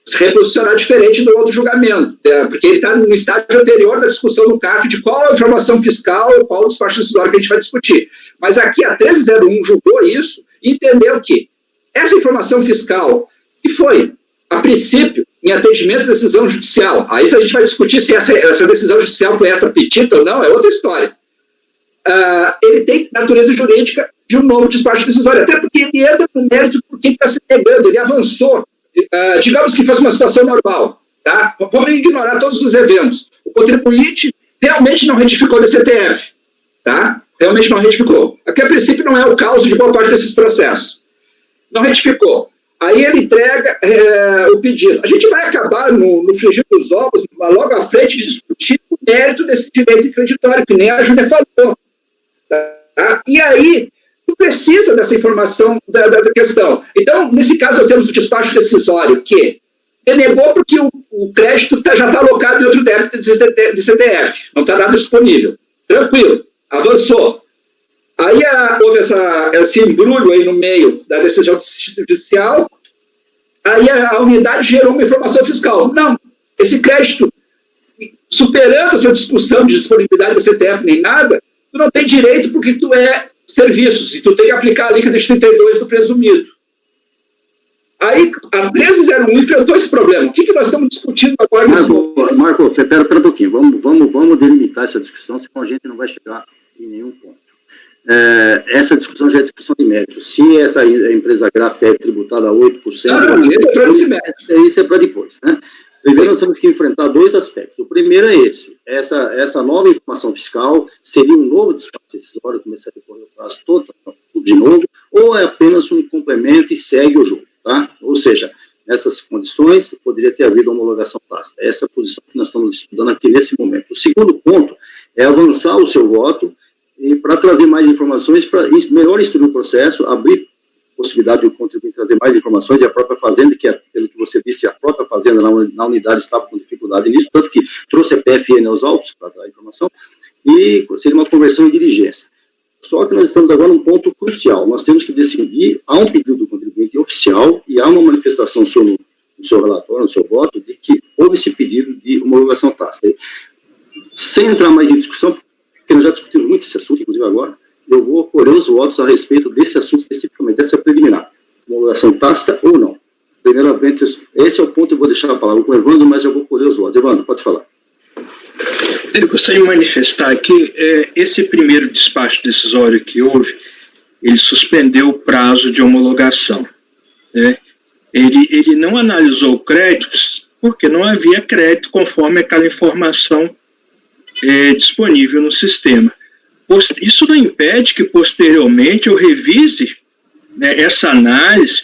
se reposicionar diferente do outro julgamento, porque ele está no estágio anterior da discussão do CARF de qual a informação fiscal, qual o despacho decisório que a gente vai discutir. Mas aqui a 1301 julgou isso e entendeu que essa informação fiscal, que foi, a princípio, em atendimento à decisão judicial, aí se a gente vai discutir se essa decisão judicial foi extra-petita ou não, é outra história. Ele tem natureza jurídica de um novo despacho decisório, até porque ele entra no mérito por quem está se negando, ele avançou. Digamos que fosse uma situação normal, tá? Vamos ignorar todos os eventos. O contribuinte realmente não retificou da CTF, tá? Realmente não retificou. Aqui, a princípio, não é o caso de boa parte desses processos. Não retificou. Aí ele entrega o pedido. A gente vai acabar, no frigir dos ovos, logo à frente, de discutir o mérito desse direito creditório, que nem a Júlia falou. Tá? E aí, precisa dessa informação da questão. Então, nesse caso, nós temos o despacho decisório que denegou porque o crédito já está alocado em outro débito de CTF, não está nada disponível. Tranquilo, avançou. Aí houve esse embrulho aí no meio da decisão judicial, aí a unidade gerou uma informação fiscal. Não, esse crédito, superando essa discussão de disponibilidade da CTF nem nada, tu não tem direito porque tu é serviços, e tu tem que aplicar a líquida de 32 do presumido. Aí, a 1301 enfrentou esse problema. O que nós estamos discutindo agora? Marco, espera um pouquinho. Vamos delimitar essa discussão, senão a gente não vai chegar em nenhum ponto. Essa discussão já é discussão de mérito. Se essa empresa gráfica é tributada a 8%... Isso é para depois, né? Primeiro, nós temos que enfrentar dois aspectos. O primeiro é esse. Essa nova informação fiscal seria um novo despacho decisório, começar a decorrer o prazo todo de novo, ou é apenas um complemento e segue o jogo, tá? Ou seja, nessas condições, poderia ter havido homologação tácita. Essa é a posição que nós estamos estudando aqui nesse momento. O segundo ponto é avançar o seu voto e para trazer mais informações, para melhor instruir o processo, abrir possibilidade de contribuir, trazer mais informações, e a própria Fazenda, que pelo que você disse, a própria Fazenda na unidade estava com dificuldade nisso, tanto que trouxe a PFN aos autos para dar informação, e seria uma conversão em diligência. Só que nós estamos agora num ponto crucial, nós temos que decidir, há um pedido do contribuinte oficial, e há uma manifestação no seu relatório, no seu voto, de que houve esse pedido de homologação tácita. Sem entrar mais em discussão, porque nós já discutimos muito esse assunto, inclusive agora, eu vou colher os votos a respeito desse assunto especificamente, dessa preliminar, homologação tácita ou não. Primeiramente, esse é o ponto, eu vou deixar a palavra com o Evandro, mas eu vou colher os votos. Evandro, pode falar. Eu gostaria de manifestar aqui, esse primeiro despacho decisório que houve, ele suspendeu o prazo de homologação, né? Ele não analisou créditos, porque não havia crédito conforme aquela informação disponível no sistema. isso não impede que posteriormente eu revise, né, essa análise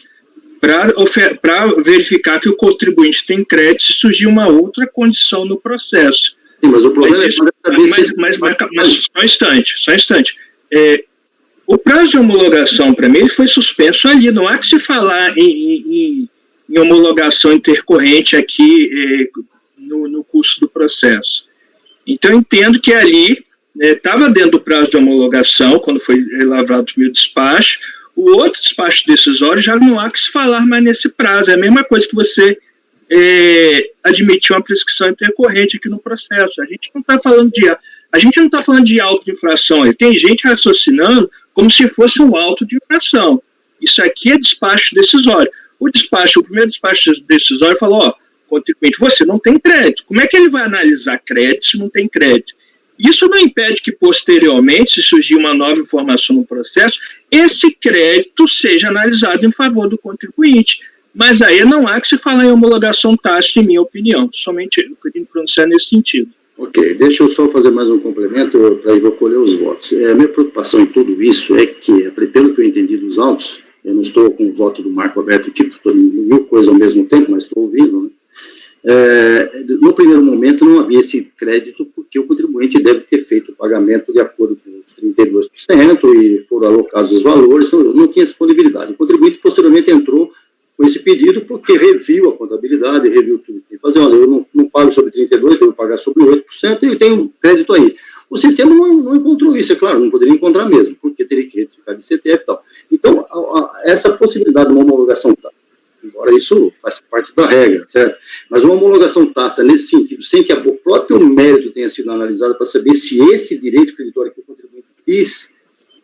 para verificar que o contribuinte tem crédito se surgir uma outra condição no processo. Sim, mas o problema é só um instante. O prazo de homologação, para mim, ele foi suspenso ali. Não há que se falar em homologação intercorrente aqui no curso do processo. Então, eu entendo que ali estava dentro do prazo de homologação, quando foi elaborado o meu despacho. O outro despacho decisório já não há que se falar mais nesse prazo. É a mesma coisa que você admitir uma prescrição intercorrente aqui no processo. A gente não está falando de auto de infração. Tem gente raciocinando como se fosse um auto de infração. Isso aqui é despacho decisório. O primeiro despacho decisório falou, contribuinte, você não tem crédito. Como é que ele vai analisar crédito se não tem crédito? Isso não impede que, posteriormente, se surgir uma nova informação no processo, esse crédito seja analisado em favor do contribuinte. Mas aí não há que se falar em homologação tácita, em minha opinião. Somente eu queria me pronunciar nesse sentido. Ok, deixa eu só fazer mais um complemento para eu colher os votos. A minha preocupação em tudo isso é que, pelo que eu entendi dos autos, eu não estou com o voto do Marco aberto aqui, porque estou em mil coisas ao mesmo tempo, mas estou ouvindo, né? No primeiro momento não havia esse crédito, porque o contribuinte deve ter feito o pagamento de acordo com os 32% e foram alocados os valores, então não tinha disponibilidade. O contribuinte posteriormente entrou com esse pedido porque reviu a contabilidade, reviu tudo que tem que fazer. Olha, eu não pago sobre 32%, devo pagar sobre 8% e tem um crédito aí. O sistema não encontrou isso, é claro, não poderia encontrar mesmo, porque teria que retificar de CTF e tal. Então, essa possibilidade de uma homologação tácita, embora isso faça parte da regra, certo? Mas uma homologação tácita nesse sentido, sem que o próprio mérito tenha sido analisado para saber se esse direito creditório que o contribuinte diz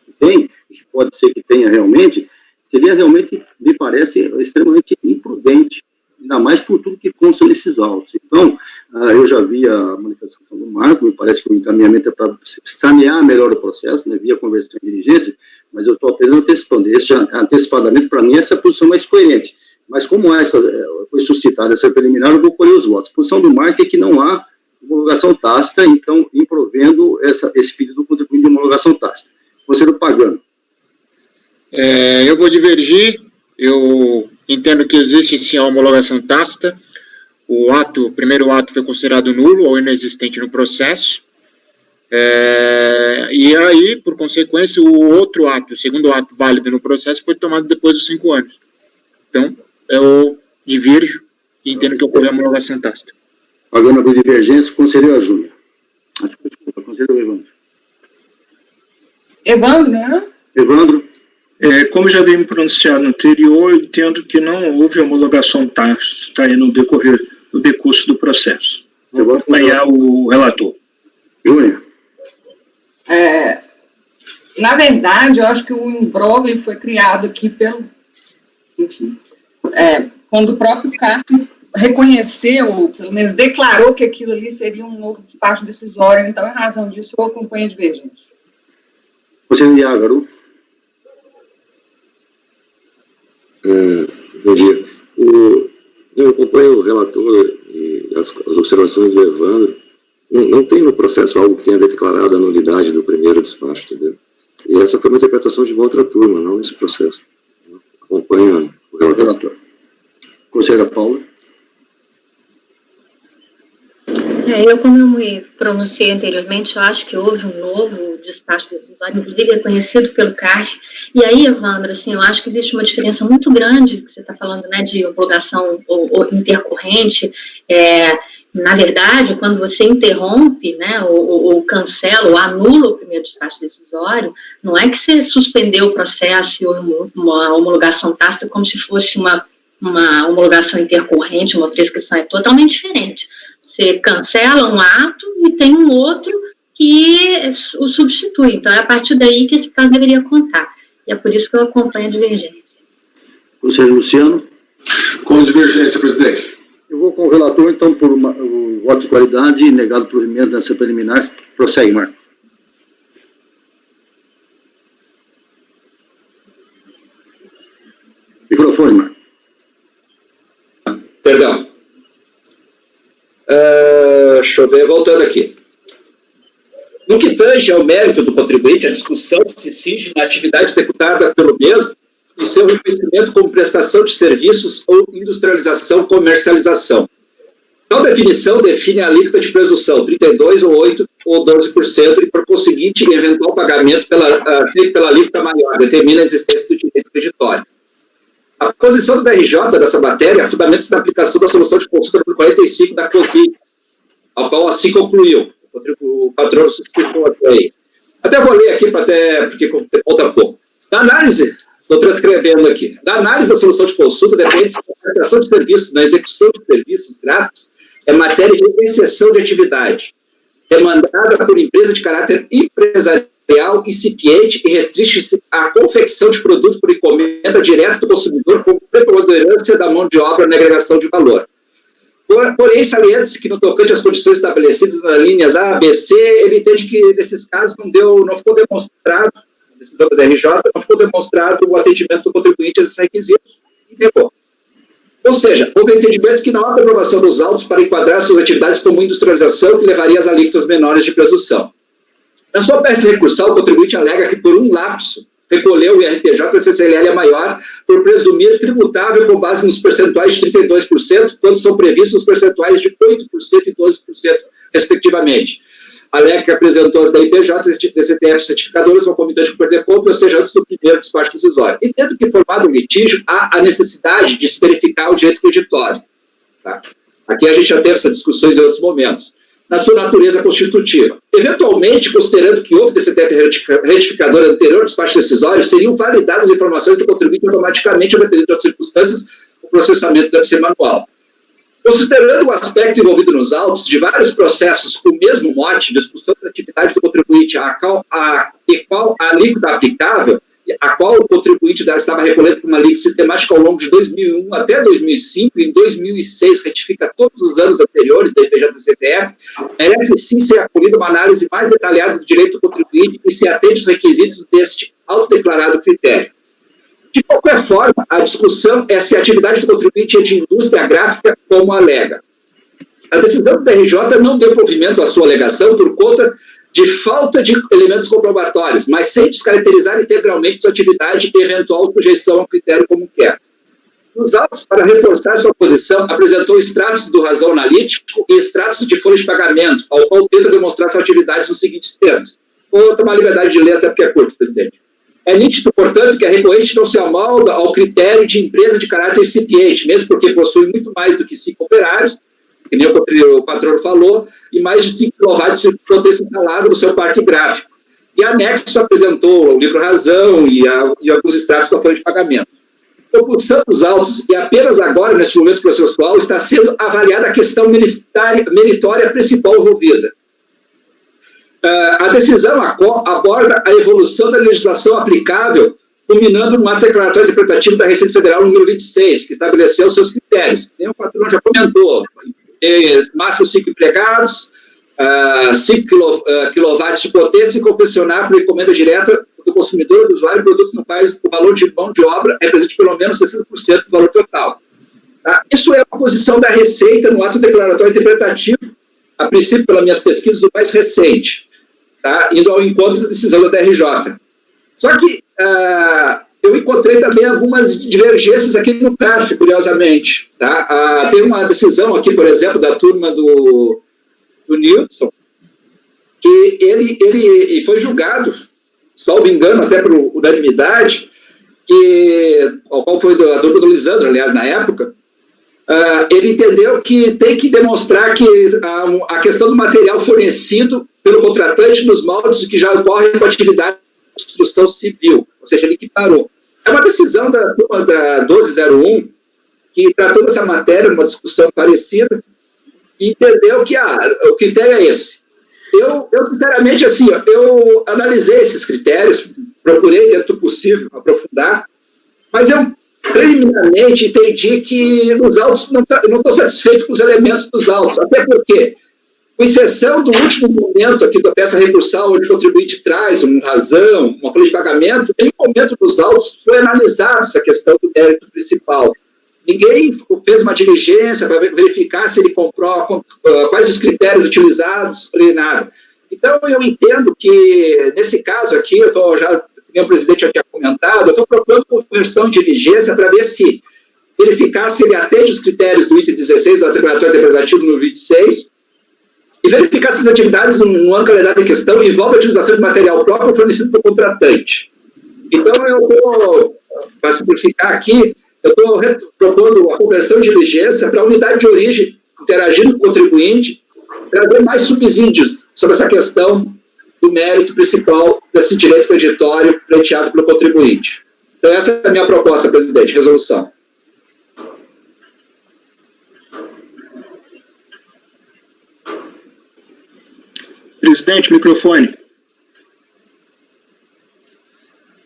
que tem, e que pode ser que tenha realmente, seria realmente, me parece, extremamente imprudente, ainda mais por tudo que consta nesses autos. Então, eu já vi a manifestação do Marco, me parece que o encaminhamento é para sanear melhor o processo, né, via conversão em diligência, mas eu estou apenas antecipando. Antecipadamente, para mim, essa é a posição mais coerente. Mas como foi suscitada essa preliminar, eu vou colher os votos. A posição do Marco é que não há homologação tácita, então, improvendo esse pedido do contribuinte de homologação tácita. Conselheiro Pagano. Eu vou divergir. Eu entendo que existe sim a homologação tácita. O primeiro ato foi considerado nulo ou inexistente no processo. E aí, por consequência, o segundo ato válido no processo foi tomado depois dos 5 anos. Então, eu divirjo e entendo que ocorreu a homologação tácita. Pagando a divergência, conselheiro Júnior. Desculpa, conselheiro Evandro. Evandro, né? Evandro. Como já dei me pronunciar no anterior, eu entendo que não houve homologação tácita aí no decorrer do decurso do processo. Vou acompanhar o relator. Júnior. Na verdade, eu acho que o imbróglio foi criado aqui quando o próprio CARF reconheceu, ou pelo menos declarou que aquilo ali seria um novo despacho decisório, então, em razão disso, eu acompanho a divergência. Conselheiro Iágaro. Bom dia. Eu acompanho o relator e as observações do Evandro. Não tem no processo algo que tenha declarado a nulidade do primeiro despacho, entendeu? E essa foi uma interpretação de uma outra turma, não nesse processo. Acompanho o relator. Conselheira Paula. Como eu me pronunciei anteriormente, eu acho que houve um novo despacho decisório, inclusive reconhecido pelo CARF. E aí, Evandro, assim, eu acho que existe uma diferença muito grande, que você está falando, né, de homologação ou intercorrente. Na verdade, quando você interrompe, né, ou cancela, ou anula o primeiro despacho decisório, não é que você suspendeu o processo e uma homologação tácita como se fosse uma homologação intercorrente, uma prescrição, é totalmente diferente. Você cancela um ato e tem um outro que o substitui. Então, é a partir daí que esse prazo deveria contar. E é por isso que eu acompanho a divergência. Conselheiro Luciano. Com divergência, presidente. Eu vou com o relator, então, por o voto de qualidade, negado por emenda nessa preliminar. Prossegue, Marco. Microfone, Marco. Perdão. Deixa eu ver, voltando aqui. No que tange ao mérito do contribuinte, a discussão se cinge na atividade executada pelo mesmo e seu reconhecimento como prestação de serviços ou industrialização, comercialização. Tal definição define a alíquota de presunção, 32% ou 8% ou 12%, e, por conseguinte, eventual pagamento feito pela alíquota maior, determina a existência do direito creditório. A posição do DRJ dessa matéria fundamenta-se na aplicação da solução de consulta número 45 da COSIC, ao qual assim concluiu. O patrão subscritou aí. Até vou ler aqui, porque conta pouco. Da análise, estou transcrevendo aqui, da análise da solução de consulta depende se a prestação de serviços, na execução de serviços grátis, é matéria de exceção de atividade, demandada por empresa de caráter empresarial, incipiente e restringe-se à confecção de produto por encomenda direta do consumidor com preponderância da mão de obra na agregação de valor. Porém, salienta-se que no tocante às condições estabelecidas nas linhas A, B, C, ele entende que nesses casos não ficou demonstrado, a decisão da DRJ, não ficou demonstrado o atendimento do contribuinte a esses requisitos e negou. Ou seja, houve entendimento que não há aprovação dos autos para enquadrar suas atividades como industrialização, que levaria às alíquotas menores de presunção. Na sua peça recursal, o contribuinte alega que, por um lapso, recolheu o IRPJ da CCLL maior por presumir tributável com base nos percentuais de 32%, quando são previstos os percentuais de 8% e 12%, respectivamente. Alega que apresentou as da IPJ e DCTF certificadoras concomitante com perder ponto, ou seja, antes do primeiro despacho decisório. E tendo que formado o litígio, há a necessidade de se verificar o direito creditório. Tá? Aqui a gente já teve essas discussões em outros momentos. Na sua natureza constitutiva. Eventualmente, considerando que houve DCTF retificador anterior ao despacho decisório, seriam validadas as informações do contribuinte automaticamente, ou dependendo das circunstâncias, o processamento deve ser manual. Considerando o aspecto envolvido nos autos de vários processos com o mesmo mote, discussão da atividade do contribuinte, a qual a alíquota aplicável, a qual o contribuinte estava recolhendo por uma alíquota sistemática ao longo de 2001 até 2005, e em 2006 retifica todos os anos anteriores da IPJ-CTF, merece sim ser acolhida uma análise mais detalhada do direito do contribuinte e se atende aos requisitos deste autodeclarado critério. De qualquer forma, a discussão é se a atividade do contribuinte é de indústria gráfica, como alega. A decisão do DRJ não deu provimento à sua alegação por conta de falta de elementos comprobatórios, mas sem descaracterizar integralmente sua atividade e eventual sujeição ao critério como quer. Nos autos, para reforçar sua posição, apresentou extratos do razão analítico e extratos de folha de pagamento, ao qual tenta demonstrar sua atividade nos seguintes termos. Vou tomar liberdade de ler até porque é curto, presidente. É nítido, portanto, que a recorrente não se amolda ao critério de empresa de caráter incipiente, mesmo porque possui muito mais do que 5 operários, que nem o patrão falou, e mais de 5 kW de potência instalada no seu parque gráfico. E anexo apresentou o livro Razão e alguns extratos da folha de pagamento. Compulsão dos autos, e apenas agora, nesse momento processual, está sendo avaliada a questão meritória principal envolvida. A decisão aborda a evolução da legislação aplicável, culminando no ato declaratório interpretativo da Receita Federal número 26, que estabeleceu seus critérios. O patrão já comentou, máximo 5 empregados, 5 kW de potência e confeccionar por encomenda direta do consumidor, do usuário, produtos no quais o valor de mão de obra represente pelo menos 60% do valor total. Tá? Isso é a posição da Receita no ato declaratório interpretativo, a princípio, pelas minhas pesquisas, o mais recente, tá? Indo ao encontro da decisão da DRJ. Só que eu encontrei também algumas divergências aqui no CARF, curiosamente. Tá? Tem uma decisão aqui, por exemplo, da turma do Nilson, que ele foi julgado, salvo engano, até por unanimidade, ao qual foi a turma do Lisandro, aliás, na época, ele entendeu que tem que demonstrar que a questão do material fornecido pelo contratante nos moldes que já ocorre com a atividade de construção civil, ou seja, ele equiparou. É uma decisão da turma da 1201 que tratou dessa matéria, numa discussão parecida, e entendeu que o critério é esse. Eu sinceramente, assim, eu analisei esses critérios, procurei, dentro do possível, aprofundar, mas eu preliminarmente entendi que nos autos não estou satisfeito com os elementos dos autos, até porque, com exceção do último momento aqui da peça recursal, onde o contribuinte traz uma razão, uma folha de pagamento, em nenhum momento dos autos foi analisada essa questão do mérito principal. Ninguém fez uma diligência para verificar se ele comprou, quais os critérios utilizados, nem nada. Então, Então, eu entendo que, nesse caso aqui, o presidente já tinha comentado, eu estou propondo conversão de diligência para ver se verificar se ele atende os critérios do item 16 do ato interpretativo no 26 e verificar se as atividades no ano calendário em questão envolvem a utilização de material próprio fornecido pelo contratante. Então, eu vou, para simplificar aqui, eu estou propondo a conversão de diligência para a unidade de origem, interagindo com o contribuinte, trazer mais subsídios sobre essa questão do mérito principal desse direito creditório pleiteado pelo contribuinte. Então, essa é a minha proposta, presidente, resolução. Presidente, microfone.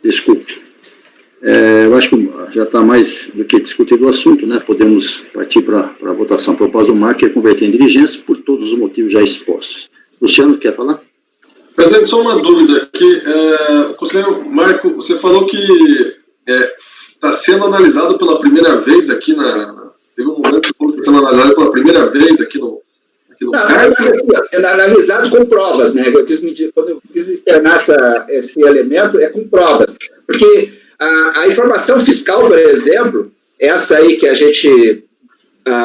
Desculpe. Eu acho que já está mais do que discutido o assunto, né? Podemos partir para a votação. Proposta do Marco é converter em diligência por todos os motivos já expostos. Luciano, quer falar? Presidente, só uma dúvida aqui. Conselheiro Marco, você falou que está sendo analisado pela primeira vez aqui Teve um momento que você falou que está sendo analisado pela primeira vez aqui no é analisado com provas, né? Quando eu quis externar esse elemento, é com provas. Porque a informação fiscal, por exemplo, essa aí que a gente...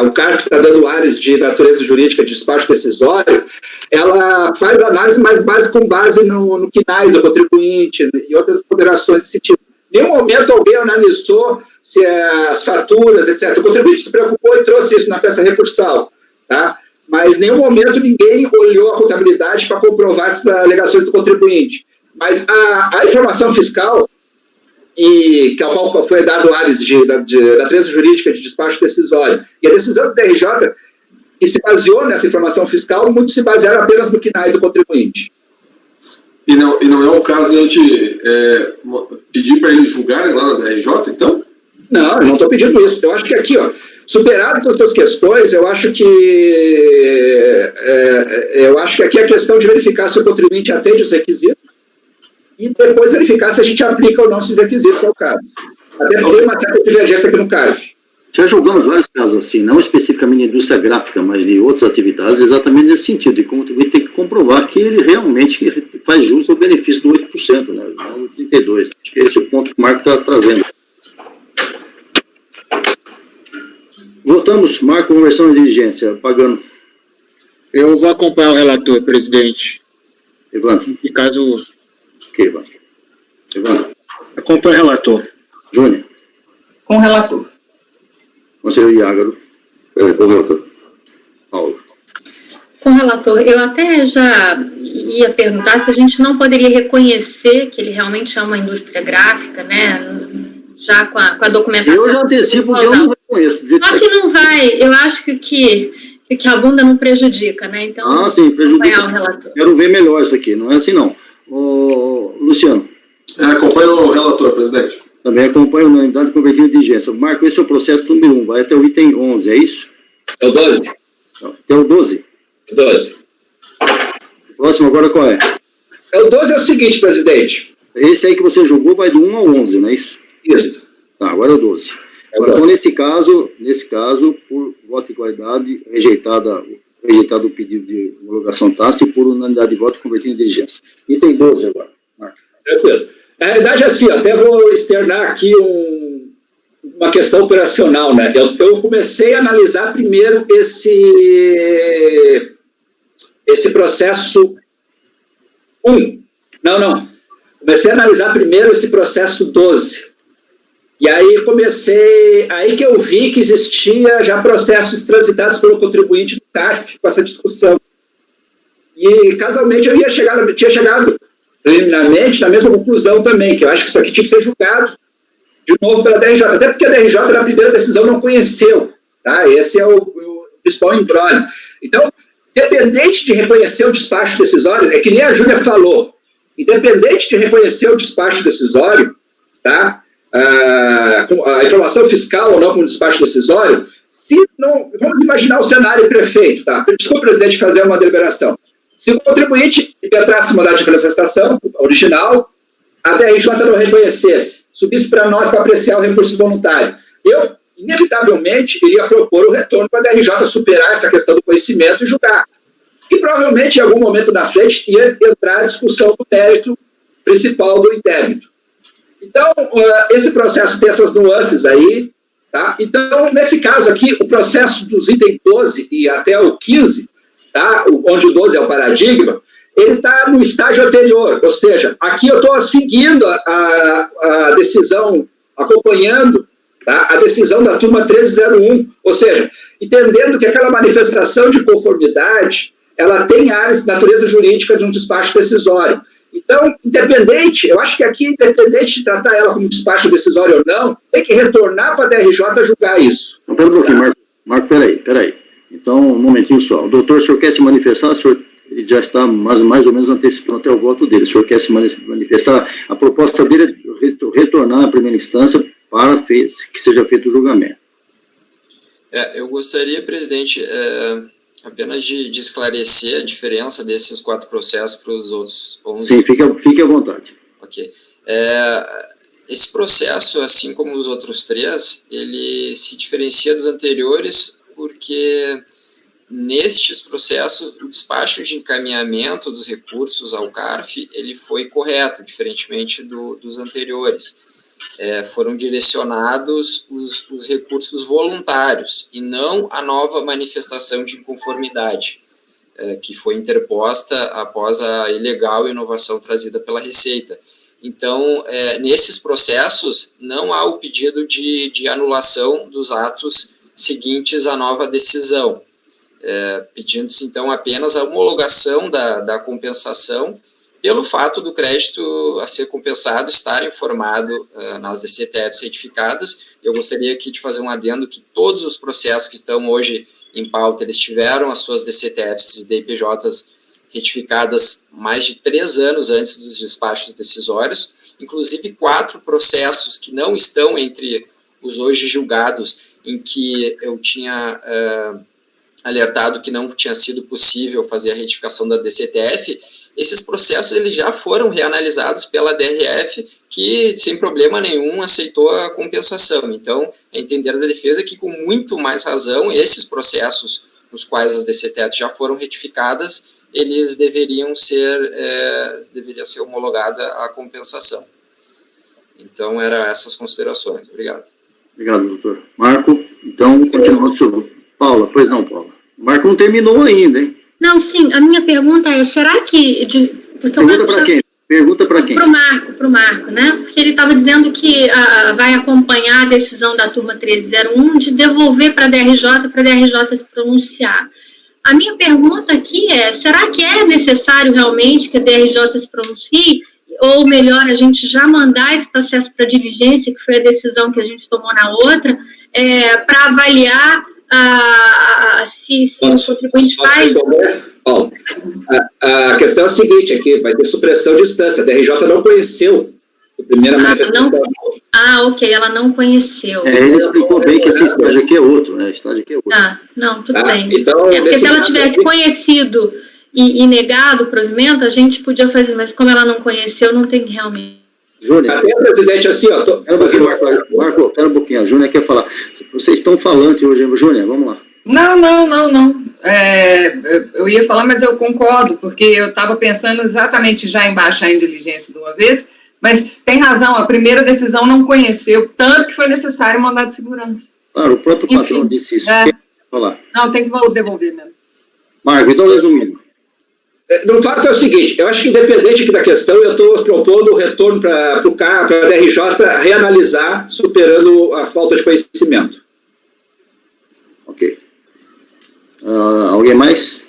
o CARF está dando áreas de natureza jurídica de despacho decisório, ela faz análise mais com base no KNAI do contribuinte e outras ponderações desse tipo. Em nenhum momento alguém analisou se as faturas, etc. O contribuinte se preocupou e trouxe isso na peça recursal, tá? Mas em nenhum momento ninguém olhou a contabilidade para comprovar essas alegações do contribuinte. Mas a informação fiscal, que ao qual foi dado áreas de natureza jurídica de despacho decisório, e a decisão do DRJ, que se baseou nessa informação fiscal, muitos se basearam apenas no KNAI do contribuinte. E não é o caso de a gente pedir para eles julgarem lá na DRJ, então? Não, eu não estou pedindo isso. Eu acho que aqui, superado todas essas questões, eu acho que aqui a questão de verificar se o contribuinte atende os requisitos e depois verificar se a gente aplica ou não esses requisitos ao caso. Até porque tem uma certa divergência aqui no CARF. Já julgamos vários casos assim, não especificamente de indústria gráfica, mas de outras atividades, exatamente nesse sentido, de como o contribuinte tem que comprovar que ele realmente faz jus ao benefício do 8%, né, não do 32%. Acho que esse é o ponto que o Marco está trazendo. Votamos, Marco, conversão de diligência, Pagano. Eu vou acompanhar o relator, presidente. Evandro. Nesse caso... Ok, Evandro. Acompanha o relator. Júnior. Com o relator. Conselheiro Iágaro. Com o relator. Paulo. Com o relator, eu até já ia perguntar se a gente não poderia reconhecer que ele realmente é uma indústria gráfica, né? Já com a documentação. Eu já antecipo que eu não reconheço. Só que não vai, eu acho que a bunda não prejudica, né? Então, sim, prejudica. O relator. Quero ver melhor isso aqui, não é assim não. Luciano. Acompanha o relator, presidente. Também acompanha a unanimidade convertida em diligência. Marco, esse é o processo número 1, vai até o item 11, é isso? É o 12. É o 12? 12. O próximo agora qual é? O 12 é o seguinte, presidente. Esse aí que você julgou vai do 1 ao 11, não é isso? Isso. Tá, agora é o 12. Então, nesse caso, por voto de qualidade, rejeitado o pedido de homologação tácita e por unanimidade de voto convertido em diligência. Item 12 agora, Marco. Tranquilo. Na realidade, assim, até vou externar aqui uma questão operacional, né? Eu comecei a analisar primeiro esse processo 1. Não. Comecei a analisar primeiro esse processo 12. E aí aí que eu vi que existia já processos transitados pelo contribuinte do CARF com essa discussão. E, casualmente, eu tinha chegado preliminarmente na mesma conclusão também, que eu acho que isso aqui tinha que ser julgado de novo pela DRJ, até porque a DRJ na primeira decisão não conheceu, tá? Esse é o principal embrólio. Então, independente de reconhecer o despacho decisório, é que nem a Júlia falou, independente de reconhecer o despacho decisório, tá? A informação fiscal ou não com o despacho decisório, se não, vamos imaginar o cenário prefeito, tá? Desculpa, presidente, fazer uma deliberação. Se o contribuinte impetrasse mandado de manifestação original, a DRJ não reconhecesse, subisse para nós para apreciar o recurso voluntário, eu, inevitavelmente, iria propor o retorno para a DRJ superar essa questão do conhecimento e julgar. e provavelmente, em algum momento na frente, ia entrar a discussão do mérito principal do intérito. Então, esse processo tem essas nuances aí, tá? Então, nesse caso aqui, o processo dos itens 12 e até o 15, tá? Onde o 12 é o paradigma, ele está no estágio anterior, ou seja, aqui eu estou seguindo a decisão, acompanhando, tá? A decisão da turma 1301, ou seja, entendendo que aquela manifestação de conformidade, ela tem áreas de natureza jurídica de um despacho decisório. Então, independente, eu acho que aqui, independente de tratar ela como despacho decisório ou não, tem que retornar para a DRJ julgar isso. Então, pera um pouquinho, Marco, peraí. Então, um momentinho só. O senhor quer se manifestar? O senhor ele já está mais ou menos antecipando até o voto dele. O senhor quer se manifestar? A proposta dele é retornar à primeira instância para que seja feito o julgamento. Eu gostaria, presidente, apenas de esclarecer a diferença desses 4 processos para os outros 11. Sim, fique à vontade. Ok. Esse processo, assim como os outros 3, ele se diferencia dos anteriores porque nestes processos o despacho de encaminhamento dos recursos ao CARF ele foi correto, diferentemente dos anteriores. Foram direcionados os recursos voluntários e não a nova manifestação de inconformidade que foi interposta após a ilegal inovação trazida pela Receita. Então, nesses processos, não há o pedido de anulação dos atos seguintes à nova decisão, pedindo-se, então, apenas a homologação da compensação pelo fato do crédito a ser compensado estar informado nas DCTFs retificadas. Eu gostaria aqui de fazer um adendo que todos os processos que estão hoje em pauta, eles tiveram as suas DCTFs e DIPJs retificadas mais de 3 anos antes dos despachos decisórios, inclusive 4 processos que não estão entre os hoje julgados, em que eu tinha alertado que não tinha sido possível fazer a retificação da DCTF. Esses processos eles já foram reanalisados pela DRF, que sem problema nenhum aceitou a compensação. Então, é entender da defesa que com muito mais razão, esses processos nos quais as DCTFs já foram retificadas, eles deveria ser homologada a compensação. Então, eram essas considerações. Obrigado. Obrigado, doutor. Marco, então, continuando sobre... Paula, pois não, Paula. O Marco não terminou ainda, hein? Não, sim, a minha pergunta é, será que... Pergunta para quem? Pergunta para quem? Para o Marco, né? Porque ele estava dizendo que vai acompanhar a decisão da turma 1301 de devolver para a DRJ se pronunciar. A minha pergunta aqui é, será que é necessário realmente que a DRJ se pronuncie? Ou melhor, a gente já mandar esse processo para diligência, que foi a decisão que a gente tomou na outra, para avaliar se o contribuinte faz... Bom, a questão é a seguinte, aqui vai ter supressão de instância, a DRJ não conheceu a primeira manifestação. Ok, ela não conheceu. Ele explicou bem que esse estágio aqui é outro, né? Estágio aqui é outro. Não, tudo bem. Então, porque se ela tivesse conhecido e negado o provimento, a gente podia fazer, mas como ela não conheceu, não tem realmente... Júnior. Até o presidente assim, ó... Marco, pera um pouquinho, a Júnior quer falar. Vocês estão falando hoje, Júnior, vamos lá. Não. Eu ia falar, mas eu concordo, porque eu estava pensando exatamente já em baixar em diligência de uma vez, mas tem razão, a primeira decisão não conheceu, tanto que foi necessário mandar de segurança. Claro, o próprio patrão disse isso. Falar. Não, tem que devolver mesmo. Marco, então resumindo. No fato é o seguinte, eu acho que independente da questão, eu estou propondo o retorno para a DRJ reanalisar, superando a falta de conhecimento. Ok. Alguém mais?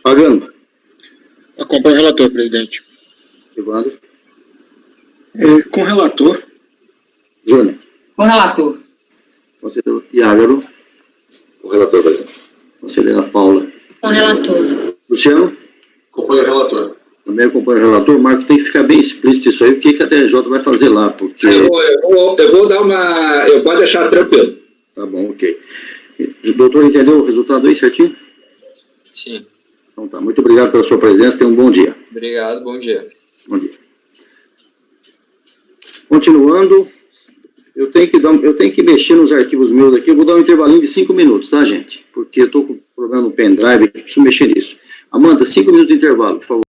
Pagando. Acompanho o relator, presidente. Evandro. Com o relator. Júnior. Com o relator. Conselheiro Iágaro. Com o relator, presidente. Conselheira Paula. Com o relator. Luciano. Acompanho o relator. Também acompanho o relator. Marco, tem que ficar bem explícito isso aí, o que a DRJ vai fazer lá, porque... Eu vou dar uma... Eu posso deixar tranquilo. Tá bom, ok. O doutor entendeu o resultado aí certinho? Sim. Então tá, muito obrigado pela sua presença, tenha um bom dia. Obrigado, bom dia. Bom dia. Continuando, eu tenho que mexer nos arquivos meus aqui, eu vou dar um intervalinho de 5 minutos, tá, gente? Porque eu estou com problema no pendrive, preciso mexer nisso. Amanda, 5 minutos de intervalo, por favor.